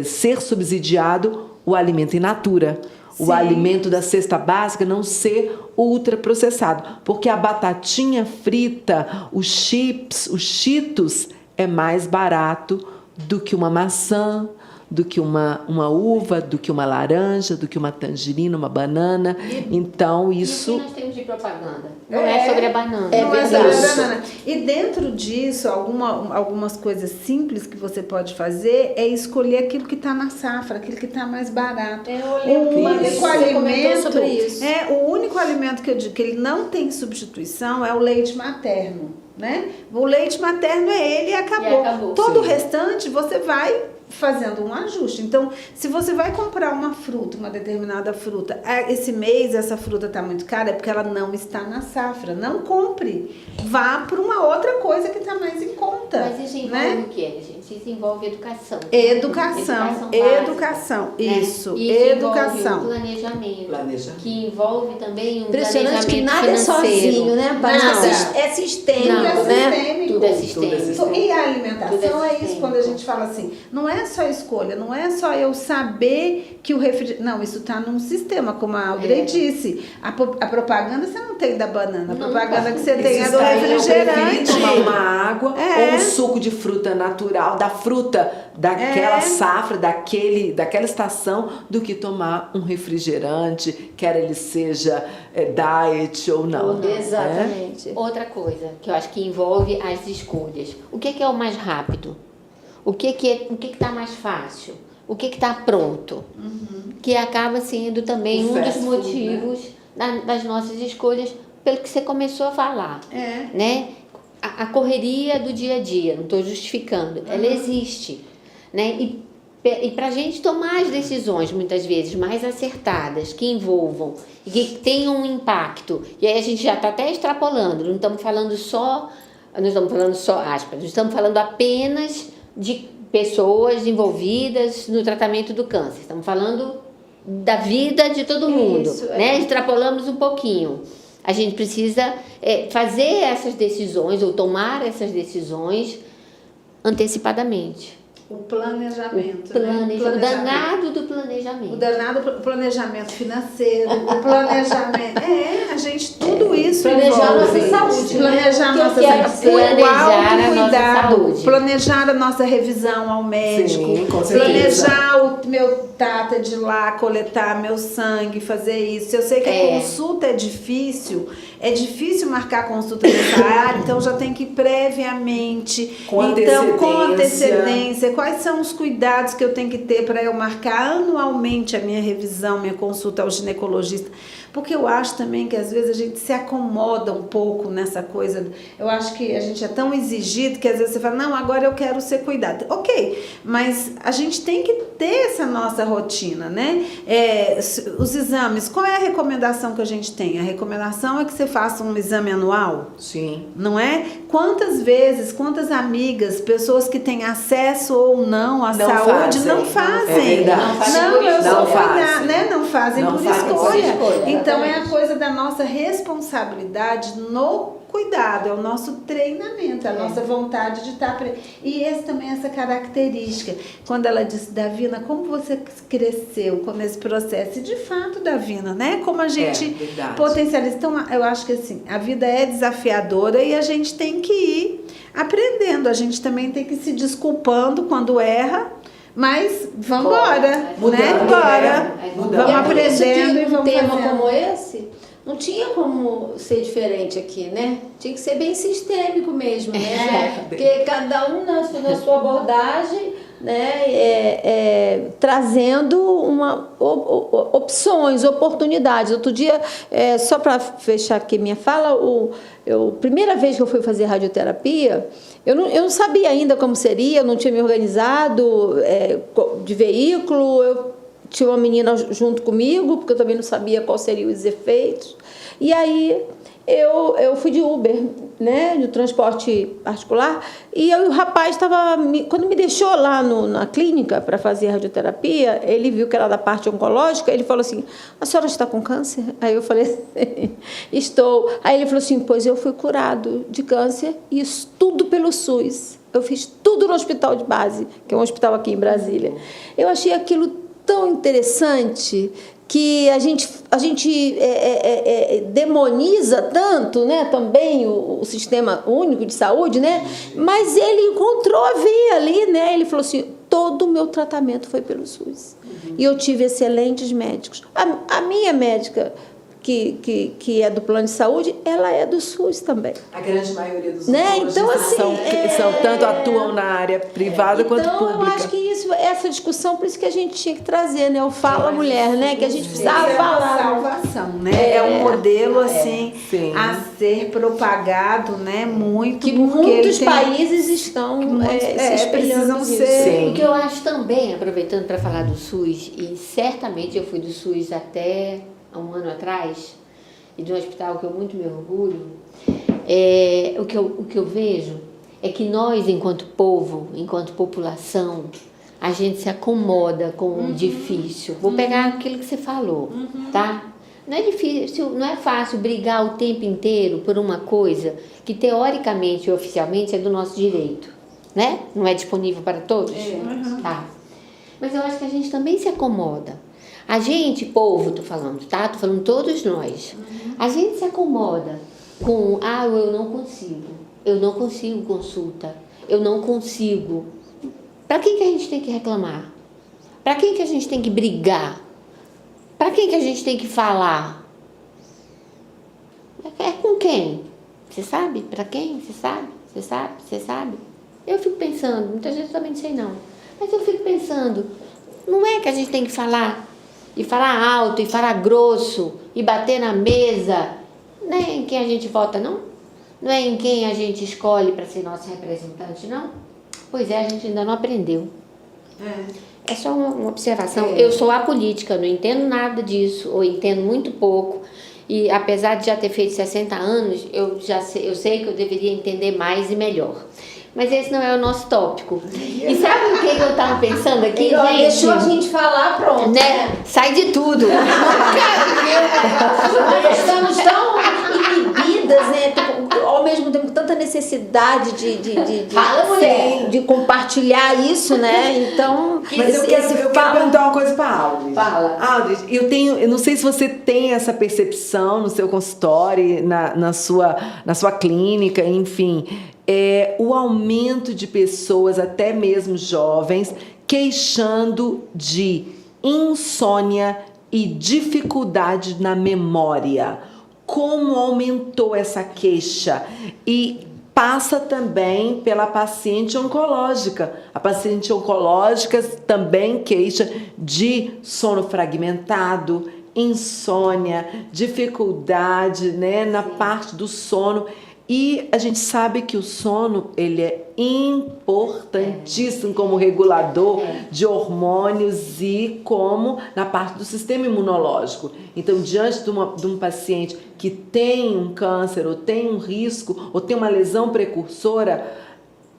ser subsidiado o alimento in natura. O Sim. alimento da cesta básica não ser ultraprocessado. Porque a batatinha frita, os chips, os Cheetos, é mais barato do que uma maçã, do que uma uva, do que uma laranja, do que uma tangerina, uma banana. Então, E isso... o que nós temos de propaganda? Não é sobre a banana. Não é sobre a verdade. banana. E dentro disso, algumas coisas simples que você pode fazer é escolher aquilo que está na safra, aquilo que está mais barato. O único alimento sobre isso. o único alimento que eu digo que ele não tem substituição é o leite materno, né? O leite materno é ele e acabou. acabou. Todo o Sim. restante você vai fazendo um ajuste. Então, se você vai comprar uma fruta, uma determinada fruta, esse mês essa fruta está muito cara, é porque ela não está na safra. Não compre. Vá para uma outra coisa que está mais em conta. Mas isso envolve né? o quê, gente? Isso envolve educação. Educação. Básica, né? Isso. Isso Educação. envolve um planejamento. Planejamento. Que envolve também um Impressionante que planejamento nada é financeiro. sozinho, né, Paty? Nada. É sistêmico, Não. né? Sistêmico. Tudo é sistêmico. sistêmico. E a Tudo alimentação é é isso, sistêmico. quando a gente fala assim, não é só escolha, não é só eu saber que o refrigerante... Não, isso está num sistema, como a Audrey disse. A propaganda você não tem da banana, a Não, propaganda não. que você tem é do Daí eu preferi refrigerante. tomar uma água É. ou um suco de fruta natural, da fruta daquela safra, daquela estação, do que tomar um refrigerante, quer ele seja diet ou não. né? Exatamente. Outra coisa que eu acho que envolve as escolhas. O que é o mais rápido? O que está mais fácil? O que está pronto? Que acaba sendo também O um dos fast food, motivos das nossas escolhas, pelo que você começou a falar. Né? A correria do dia a dia, não estou justificando, ela existe. Né? E para a gente tomar as decisões, muitas vezes, mais acertadas, que envolvam e que tenham um impacto, e aí a gente já está até extrapolando, não estamos falando só aspas, não estamos falando apenas de pessoas envolvidas no tratamento do câncer, estamos falando da vida de todo mundo, Isso, né? Extrapolamos um pouquinho. A gente precisa fazer essas decisões ou tomar essas decisões antecipadamente. O planejamento. O danado do planejamento. O danado planejamento financeiro, o planejamento. A gente, tudo isso Planejar envolve. nossa saúde, Planejar né? nossa Que eu quero saúde. ser. Planejar a nossa Autocuidado. saúde. Planejar a nossa revisão ao médico. Sim, com certeza. Planejar o meu tata de ir lá, coletar meu sangue, fazer isso. Eu sei que a consulta é difícil marcar consulta nessa área, então já tem que ir previamente. Com então, com antecedência. antecedência. Quais são os cuidados que eu tenho que ter para eu marcar anualmente a minha revisão, minha consulta ao ginecologista? Porque eu acho também que às vezes a gente se acomoda um pouco nessa coisa. Eu acho que a gente é tão exigido que às vezes você fala, não, agora eu quero ser cuidado. Ok, mas a gente tem que ter essa nossa rotina, né? Os exames, qual é a recomendação que a gente tem? A recomendação é que você faça um exame anual. Sim. Não é? Quantas vezes, quantas amigas, pessoas que têm acesso ou não à Não saúde fazem. não fazem. É verdade. Não fazem Não, por eu escolha. sou Não cuidar, fazem. né? Não fazem Não por fazem por escolha. escolha, Então é a exatamente. coisa da nossa responsabilidade no cuidado, é o nosso treinamento, a nossa vontade de estar... E essa característica. Quando ela disse, Davina, como você cresceu com esse processo? E de fato, Davina, né? Como a gente verdade. potencializa. Então, eu acho que assim, a vida é desafiadora e a gente tem que ir aprendendo. A gente também tem que ir se desculpando quando erra, mas vamos embora, Mudando, né? Bora. né? Vamos Mudando. aprendendo e um vamos tema fazendo. como esse não tinha como ser diferente aqui, né? Tinha que ser bem sistêmico mesmo, né? Porque cada um na sua abordagem, né? Trazendo opções, oportunidades. Outro dia, só para fechar aqui minha fala, primeira vez que eu fui fazer radioterapia, eu não sabia ainda como seria, eu não tinha me organizado de veículo, eu tinha uma menina junto comigo, porque eu também não sabia quais seriam os efeitos. E aí eu fui de Uber, né, de transporte particular, e eu e o rapaz quando me deixou lá na clínica para fazer a radioterapia, ele viu que era da parte oncológica, ele falou assim, a senhora está com câncer? Aí eu falei assim, estou. Aí ele falou assim, pois eu fui curado de câncer, e isso tudo pelo SUS. Eu fiz tudo no hospital de base, que é um hospital aqui em Brasília. Eu achei aquilo tão interessante, que a gente demoniza tanto, né, também o Sistema Único de Saúde, né, mas ele encontrou a via ali, né, ele falou assim, todo o meu tratamento foi pelo SUS. E eu tive excelentes médicos. A minha médica, que é do plano de saúde, ela é do SUS também. A grande maioria dos né? Então, assim, são tanto atuam na área privada quanto pública. Então, eu acho que essa discussão, por isso que a gente tinha que trazer, né? O Fala Mulher, né? Que a gente precisava falar. Salvação, né? É um modelo, assim, sim, a ser propagado, né? Muito. Que muitos países estão se espelhando nisso. O que eu acho também, aproveitando para falar do SUS, e certamente eu fui do SUS até há um ano atrás, e de um hospital que eu muito me orgulho, o que eu vejo é que nós, enquanto povo, enquanto população, a gente se acomoda com o difícil. Vou pegar aquilo que você falou, tá? Não é difícil, não é fácil brigar o tempo inteiro por uma coisa que teoricamente e oficialmente é do nosso direito, né? Não é disponível para todos? Tá. Mas eu acho que a gente também se acomoda. A gente, povo, tô falando, tá? Tô falando todos nós. A gente se acomoda com, eu não consigo consulta, eu não consigo. Para quem que a gente tem que reclamar? Para quem que a gente tem que brigar? Para quem que a gente tem que falar? É com quem? Você sabe? Para quem? Você sabe? Você sabe? Você sabe? Eu fico pensando, muitas vezes eu também não sei não, mas eu fico pensando, não é que a gente tem que falar e falar alto, e falar grosso, e bater na mesa, não é em quem a gente vota, não? Não é em quem a gente escolhe para ser nosso representante, não? Pois é, a gente ainda não aprendeu. É só uma observação. Eu sou apolítica, não entendo nada disso, ou entendo muito pouco, e apesar de já ter feito 60 anos, eu sei que eu deveria entender mais e melhor. Mas esse não é o nosso tópico. E sabe o que eu estava pensando aqui, gente? Deixou a gente falar, pronto. Né? Sai de tudo. Nós estamos tão inibidas, né? Ao mesmo tempo, tanta necessidade de compartilhar isso, né? Então, mas eu quero perguntar uma coisa para a Aldris. Fala. Aldris, eu não sei se você tem essa percepção no seu consultório, na sua clínica, enfim, o aumento de pessoas, até mesmo jovens, queixando de insônia e dificuldade na memória. Como aumentou essa queixa? E passa também pela paciente oncológica. A paciente oncológica também queixa de sono fragmentado, insônia, dificuldade, né, na parte do sono. E a gente sabe que o sono, ele é importantíssimo como regulador de hormônios e como na parte do sistema imunológico. Então, diante de um paciente que tem um câncer, ou tem um risco, ou tem uma lesão precursora,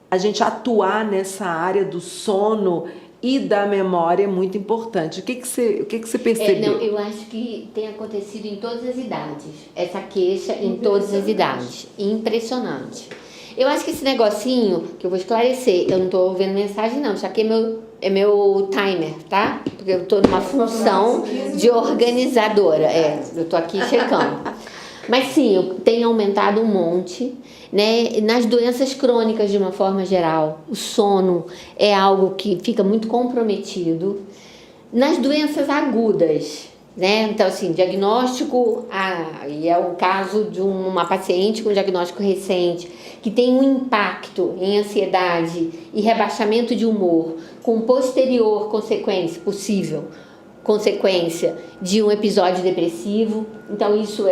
a gente atuar nessa área do sono e da memória é muito importante. O que você percebeu? Eu acho que tem acontecido em todas as idades. Essa queixa em todas as idades. Impressionante. Eu acho que esse negocinho, que eu vou esclarecer, eu não estou vendo mensagem não, isso aqui é meu timer, tá? Porque eu estou numa função de organizadora. Eu estou aqui checando. Mas sim, tem aumentado um monte, né? Nas doenças crônicas, de uma forma geral, o sono é algo que fica muito comprometido. Nas doenças agudas, né? Então, assim, diagnóstico, e é o caso de uma paciente com diagnóstico recente, que tem um impacto em ansiedade e rebaixamento de humor, com posterior consequência de um episódio depressivo. Então, isso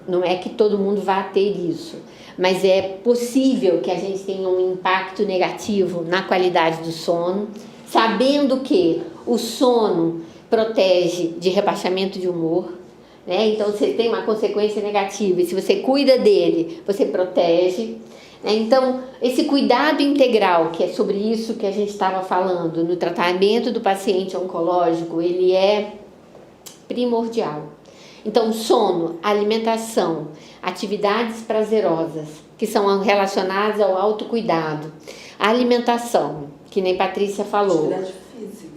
não é que todo mundo vá ter isso, mas é possível que a gente tenha um impacto negativo na qualidade do sono, sabendo que o sono protege de rebaixamento de humor, né? Então você tem uma consequência negativa, e se você cuida dele, você protege, né? Então esse cuidado integral, que é sobre isso que a gente estava falando, no tratamento do paciente oncológico, ele é primordial. Então sono, alimentação, atividades prazerosas, que são relacionadas ao autocuidado, a alimentação, que nem Patrícia falou. Atividade física.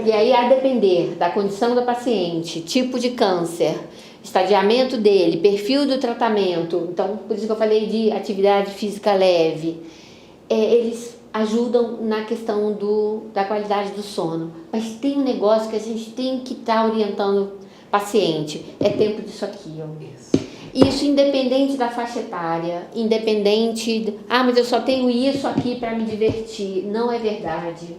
E aí, a depender da condição do paciente, tipo de câncer, estadiamento dele, perfil do tratamento, então, por isso que eu falei de atividade física leve, eles ajudam na questão da qualidade do sono. Mas tem um negócio que a gente tem que estar orientando o paciente, é tempo disso aqui, ó. Isso independente da faixa etária, independente, mas eu só tenho isso aqui para me divertir. Não é verdade.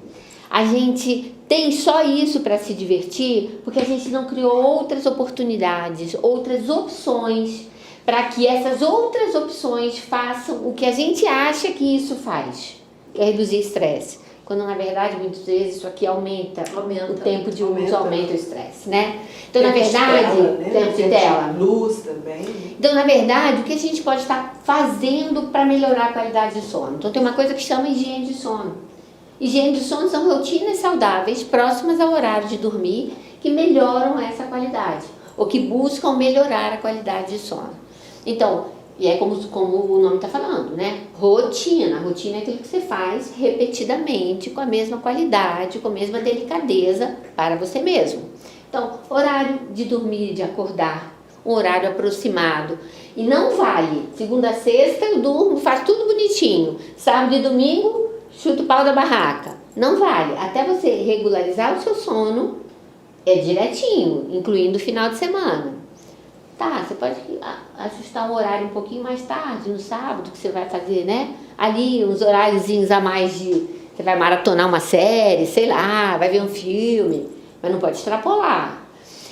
A gente tem só isso para se divertir porque a gente não criou outras oportunidades, outras opções, para que essas outras opções façam o que a gente acha que isso faz, que é reduzir estresse. Quando, na verdade, muitas vezes isso aqui aumenta o tempo de uso, aumenta o estresse, né? Então, na verdade, tempo de tela. Luz também. Então, na verdade, o que a gente pode estar fazendo para melhorar a qualidade de sono? Então, tem uma coisa que chama higiene de sono. Higiene de sono são rotinas saudáveis próximas ao horário de dormir que melhoram essa qualidade, ou que buscam melhorar a qualidade de sono. Então, e é como o nome está falando, né? Rotina. Rotina é aquilo que você faz repetidamente, com a mesma qualidade, com a mesma delicadeza para você mesmo. Então, horário de dormir, de acordar, um horário aproximado. E não vale, segunda a sexta eu durmo, faço tudo bonitinho. Sábado e domingo, chuto o pau da barraca. Não vale. Até você regularizar o seu sono, é direitinho, incluindo o final de semana. Tá, você pode ajustar um horário um pouquinho mais tarde, no sábado, que você vai fazer, né? Ali, uns horáriozinhos a mais você vai maratonar uma série, sei lá, vai ver um filme, mas não pode extrapolar.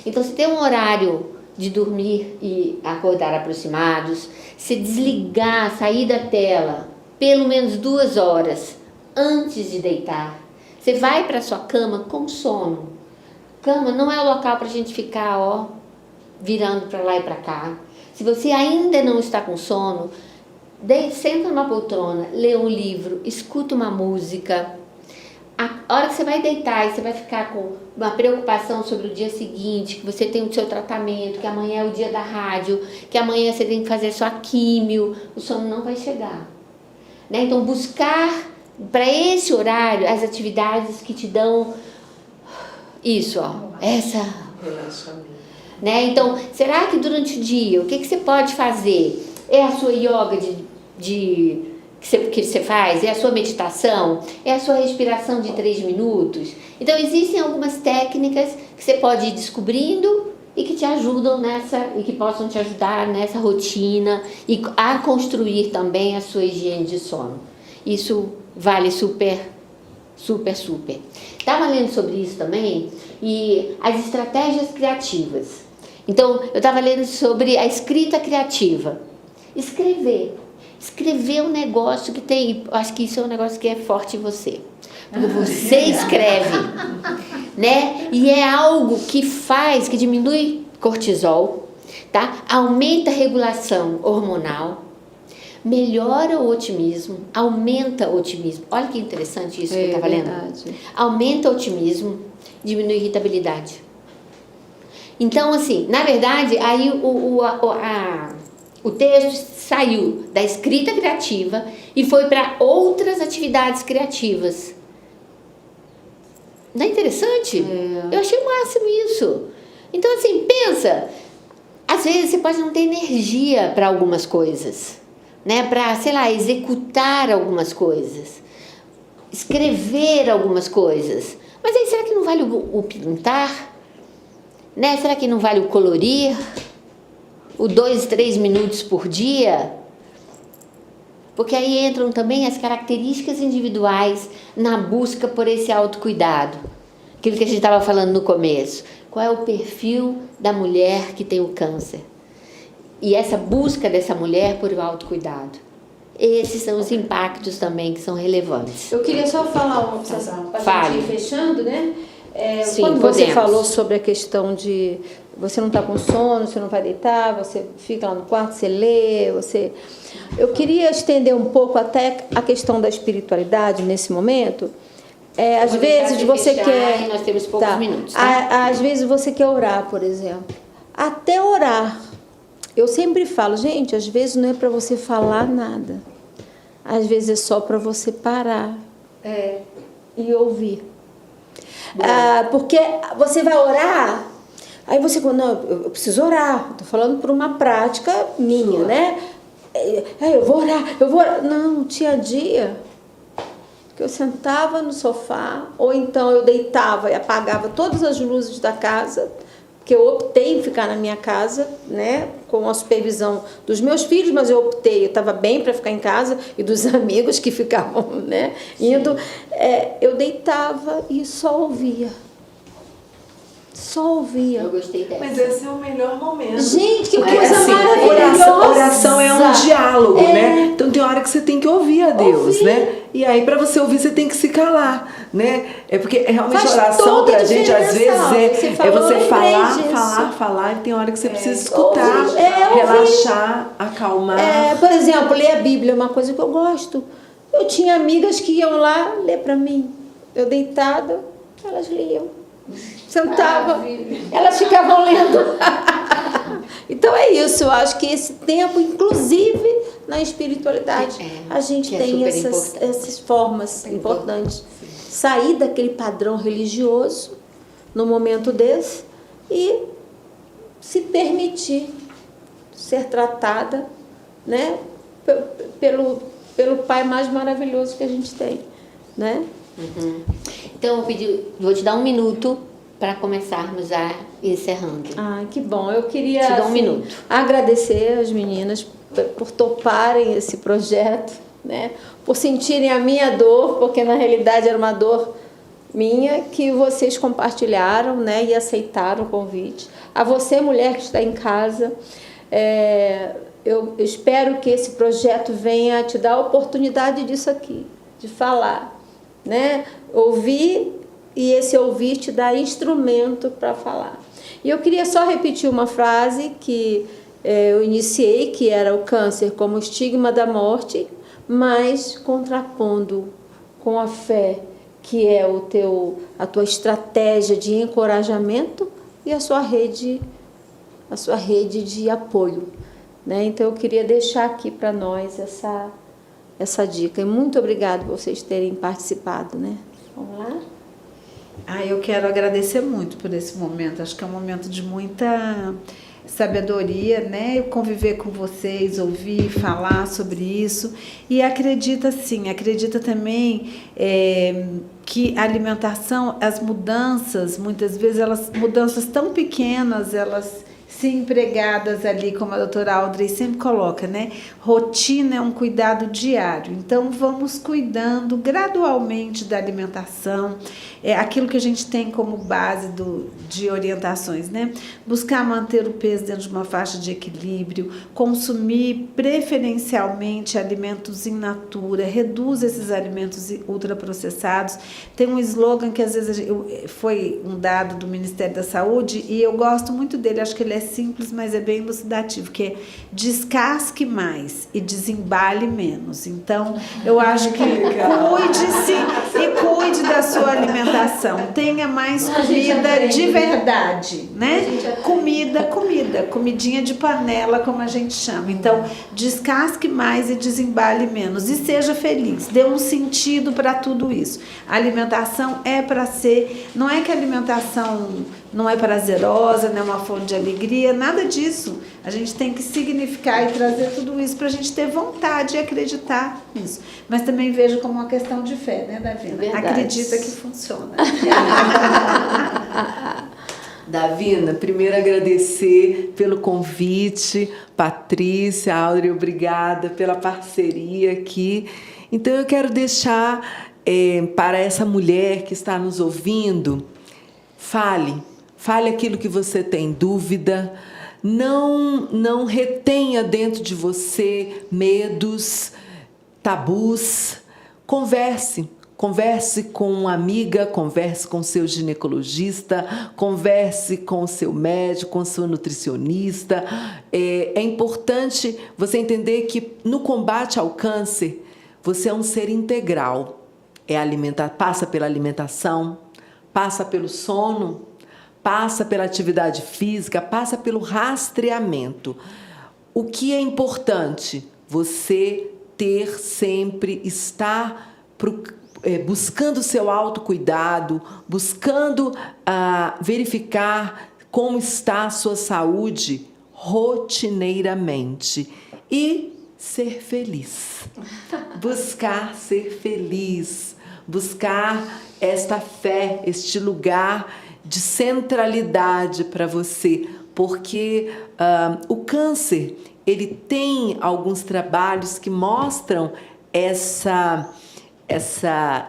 Então, se tem um horário de dormir e acordar aproximados, se desligar, sair da tela, pelo menos 2 horas antes de deitar, você vai para sua cama com sono. Cama não é o local para a gente ficar, virando para lá e para cá. Se você ainda não está com sono, senta numa poltrona, lê um livro, escuta uma música. A hora que você vai deitar e você vai ficar com uma preocupação sobre o dia seguinte, que você tem o seu tratamento, que amanhã é o dia da rádio, que amanhã você tem que fazer sua químio, o sono não vai chegar. Né? Então, buscar para esse horário as atividades que te dão isso, Relaxamento. Né? Então, será que durante o dia, o que você pode fazer? É a sua yoga que você faz? É a sua meditação? É a sua respiração de 3 minutos? Então, existem algumas técnicas que você pode ir descobrindo e que te ajudam e que possam te ajudar nessa rotina e a construir também a sua higiene de sono. Isso vale super, super, super. Estava lendo sobre isso também e as estratégias criativas. Então, eu estava lendo sobre a escrita criativa. Escrever um negócio que tem... Acho que isso é um negócio que é forte em você. Porque você escreve, né? E é algo que diminui cortisol, tá? Aumenta a regulação hormonal, melhora o otimismo, aumenta o otimismo. Olha que interessante isso que eu estava lendo. Aumenta o otimismo, diminui a irritabilidade. Então, assim, na verdade, aí o texto saiu da escrita criativa e foi para outras atividades criativas. Não é interessante? Eu achei o máximo isso. Então, assim, pensa, às vezes você pode não ter energia para algumas coisas, né? Para, sei lá, executar algumas coisas, escrever algumas coisas. Mas aí, será que não vale o pintar? Né? Será que não vale o colorir? O 2, 3 minutos por dia? Porque aí entram também as características individuais na busca por esse autocuidado. Aquilo que a gente estava falando no começo. Qual é o perfil da mulher que tem o câncer? E essa busca dessa mulher por o autocuidado. Esses são os impactos também que são relevantes. Eu queria só falar uma observação, para a gente ir fechando, né? Sim, quando você podemos. falou sobre a questão você não está com sono, você não vai deitar, você fica lá no quarto, você lê, você... Eu queria estender um pouco até a questão da espiritualidade nesse momento. Às vezes você quer... Nós temos poucos minutos, Às vezes você quer orar, por exemplo. Até orar. Eu sempre falo, gente, às vezes não é para você falar nada. Às vezes é só para você parar e ouvir. Porque você vai orar, aí você fala, não, eu preciso orar. Estou falando por uma prática minha, né? Eu vou orar. Não, tinha dia que eu sentava no sofá, ou então eu deitava e apagava todas as luzes da casa, porque eu optei em ficar na minha casa, né, com a supervisão dos meus filhos, mas eu estava bem para ficar em casa, e dos amigos que ficavam, né, indo. Eu deitava e só ouvia. Só ouvia. Eu gostei dessa. Mas esse é o melhor momento. Gente, que Porque, coisa assim, maravilhosa! Oração é um diálogo, né? Então tem hora que você tem que ouvir a Deus, né? E aí para você ouvir você tem que se calar, né? Porque realmente Faz oração toda pra a gente às diferença. vezes Você é falou, você eu lembrei falar, disso. falar, e tem hora que você precisa escutar, ouvir. relaxar, acalmar. Por exemplo, ler a Bíblia é uma coisa que eu gosto. Eu tinha amigas que iam lá ler para mim. Eu deitada, elas liam. Sentava, elas ficavam lendo. Então é isso, eu acho que esse tempo, inclusive na espiritualidade, a gente tem essas formas importantes. Sair daquele padrão religioso no momento desse e se permitir ser tratada, né, pelo Pai mais maravilhoso que a gente tem, né? Então, vou te dar 1 minuto para começarmos a ir encerrando. Que bom. Eu queria Te dou 1 minuto. agradecer as meninas por toparem esse projeto, né? Por sentirem a minha dor, porque na realidade era uma dor minha, que vocês compartilharam, né? E aceitaram o convite. A você, mulher que está em casa, eu espero que esse projeto venha te dar a oportunidade disso aqui, de falar, né? Ouvir, e esse ouvir te dá instrumento para falar. E eu queria só repetir uma frase que eu iniciei, que era o câncer como estigma da morte, mas contrapondo com a fé, que é a tua estratégia de encorajamento e a sua rede de apoio, né? Então eu queria deixar aqui para nós essa dica. E muito obrigada por vocês terem participado, né? Vamos lá? Eu quero agradecer muito por esse momento. Acho que é um momento de muita sabedoria, né? Conviver com vocês, ouvir, falar sobre isso. E acredita também que a alimentação, as mudanças, muitas vezes, mudanças tão pequenas, elas se empregadas ali, como a doutora Audrey sempre coloca, né? Rotina é um cuidado diário. Então, vamos cuidando gradualmente da alimentação, aquilo que a gente tem como base de orientações, né? Buscar manter o peso dentro de uma faixa de equilíbrio, consumir preferencialmente alimentos in natura, reduz esses alimentos ultraprocessados. Tem um slogan que às vezes foi um dado do Ministério da Saúde e eu gosto muito dele, acho que ele é simples, mas é bem elucidativo, que é descasque mais e desembale menos. Então, eu acho que cuide-se e cuide da sua alimentação. Tenha mais comida de verdade, né? Comidinha de panela, como a gente chama. Então, descasque mais e desembale menos. E seja feliz. Dê um sentido para tudo isso. A alimentação é para ser... Não é que a alimentação não é prazerosa, não é uma fonte de alegria, nada disso. A gente tem que significar e trazer tudo isso para a gente ter vontade e acreditar nisso. Mas também vejo como uma questão de fé, né, Davina? Verdade. Acredita que funciona. Davina, primeiro agradecer pelo convite, Patrícia, Audrey, obrigada pela parceria aqui. Então eu quero deixar para essa mulher que está nos ouvindo, fale aquilo que você tem dúvida, não retenha dentro de você medos, tabus, converse Converse com uma amiga, converse com seu ginecologista, converse com o seu médico, com o seu nutricionista. É importante você entender que no combate ao câncer, você é um ser integral. Passa pela alimentação, passa pelo sono, passa pela atividade física, passa pelo rastreamento. O que é importante? Você estar buscando o seu autocuidado, buscando verificar como está a sua saúde rotineiramente e ser feliz. Buscar ser feliz, buscar esta fé, este lugar de centralidade para você, porque o câncer, ele tem alguns trabalhos que mostram essa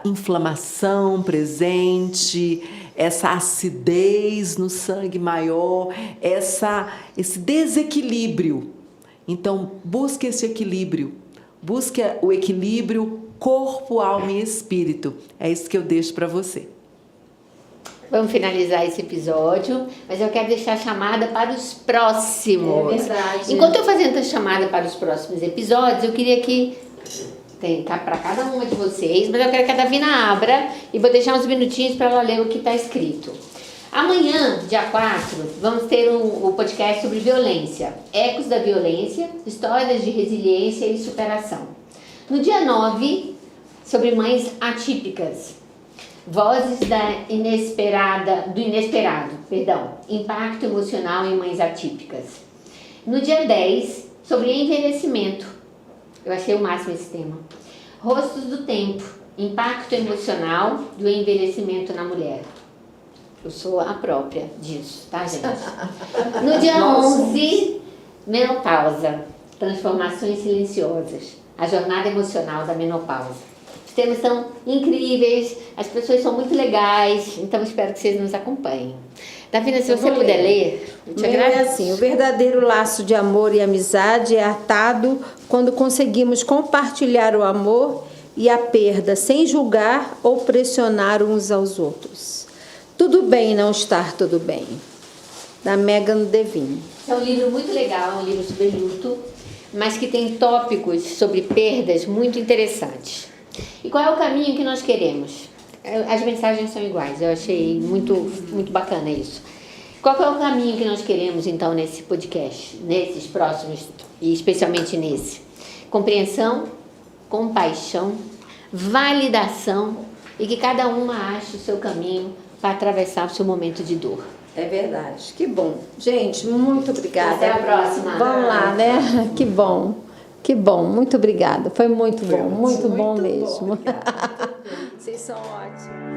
inflamação presente, essa acidez no sangue maior, esse desequilíbrio. Então, busque esse equilíbrio. Busque o equilíbrio corpo, alma e espírito. É isso que eu deixo para você. Vamos finalizar esse episódio, mas eu quero deixar a chamada para os próximos. É verdade. Enquanto eu fazendo a chamada para os próximos episódios, eu queria que tem para cada uma de vocês, mas eu quero que a Davina abra e vou deixar uns minutinhos para ela ler o que está escrito. Amanhã, dia 4, vamos ter o podcast sobre violência, ecos da violência, histórias de resiliência e superação. No dia 9, sobre mães atípicas, vozes do inesperado, impacto emocional em mães atípicas. No dia 10, sobre envelhecimento, eu achei o máximo esse tema. Rostos do tempo, impacto emocional do envelhecimento na mulher. Eu sou a própria disso, tá, gente? No dia 11, menopausa, transformações silenciosas, a jornada emocional da menopausa. Os temas são incríveis, as pessoas são muito legais, então espero que vocês nos acompanhem. Davina, se você puder ler, eu te agradeço. É assim, o verdadeiro laço de amor e amizade é atado quando conseguimos compartilhar o amor e a perda sem julgar ou pressionar uns aos outros. Tudo bem não estar tudo bem, da Megan Devine. É um livro muito legal, um livro sobre luto, mas que tem tópicos sobre perdas muito interessantes. E qual é o caminho que nós queremos? As mensagens são iguais, eu achei muito bacana isso. Qual é o caminho que nós queremos, então, nesse podcast, nesses próximos, e especialmente nesse? Compreensão, compaixão, validação e que cada uma ache o seu caminho para atravessar o seu momento de dor. É verdade, que bom. Gente, muito obrigada. Até a próxima. Vamos lá, né? Que bom, muito obrigada. Foi muito bom, muito bom mesmo. Bom, Vocês são ótimos.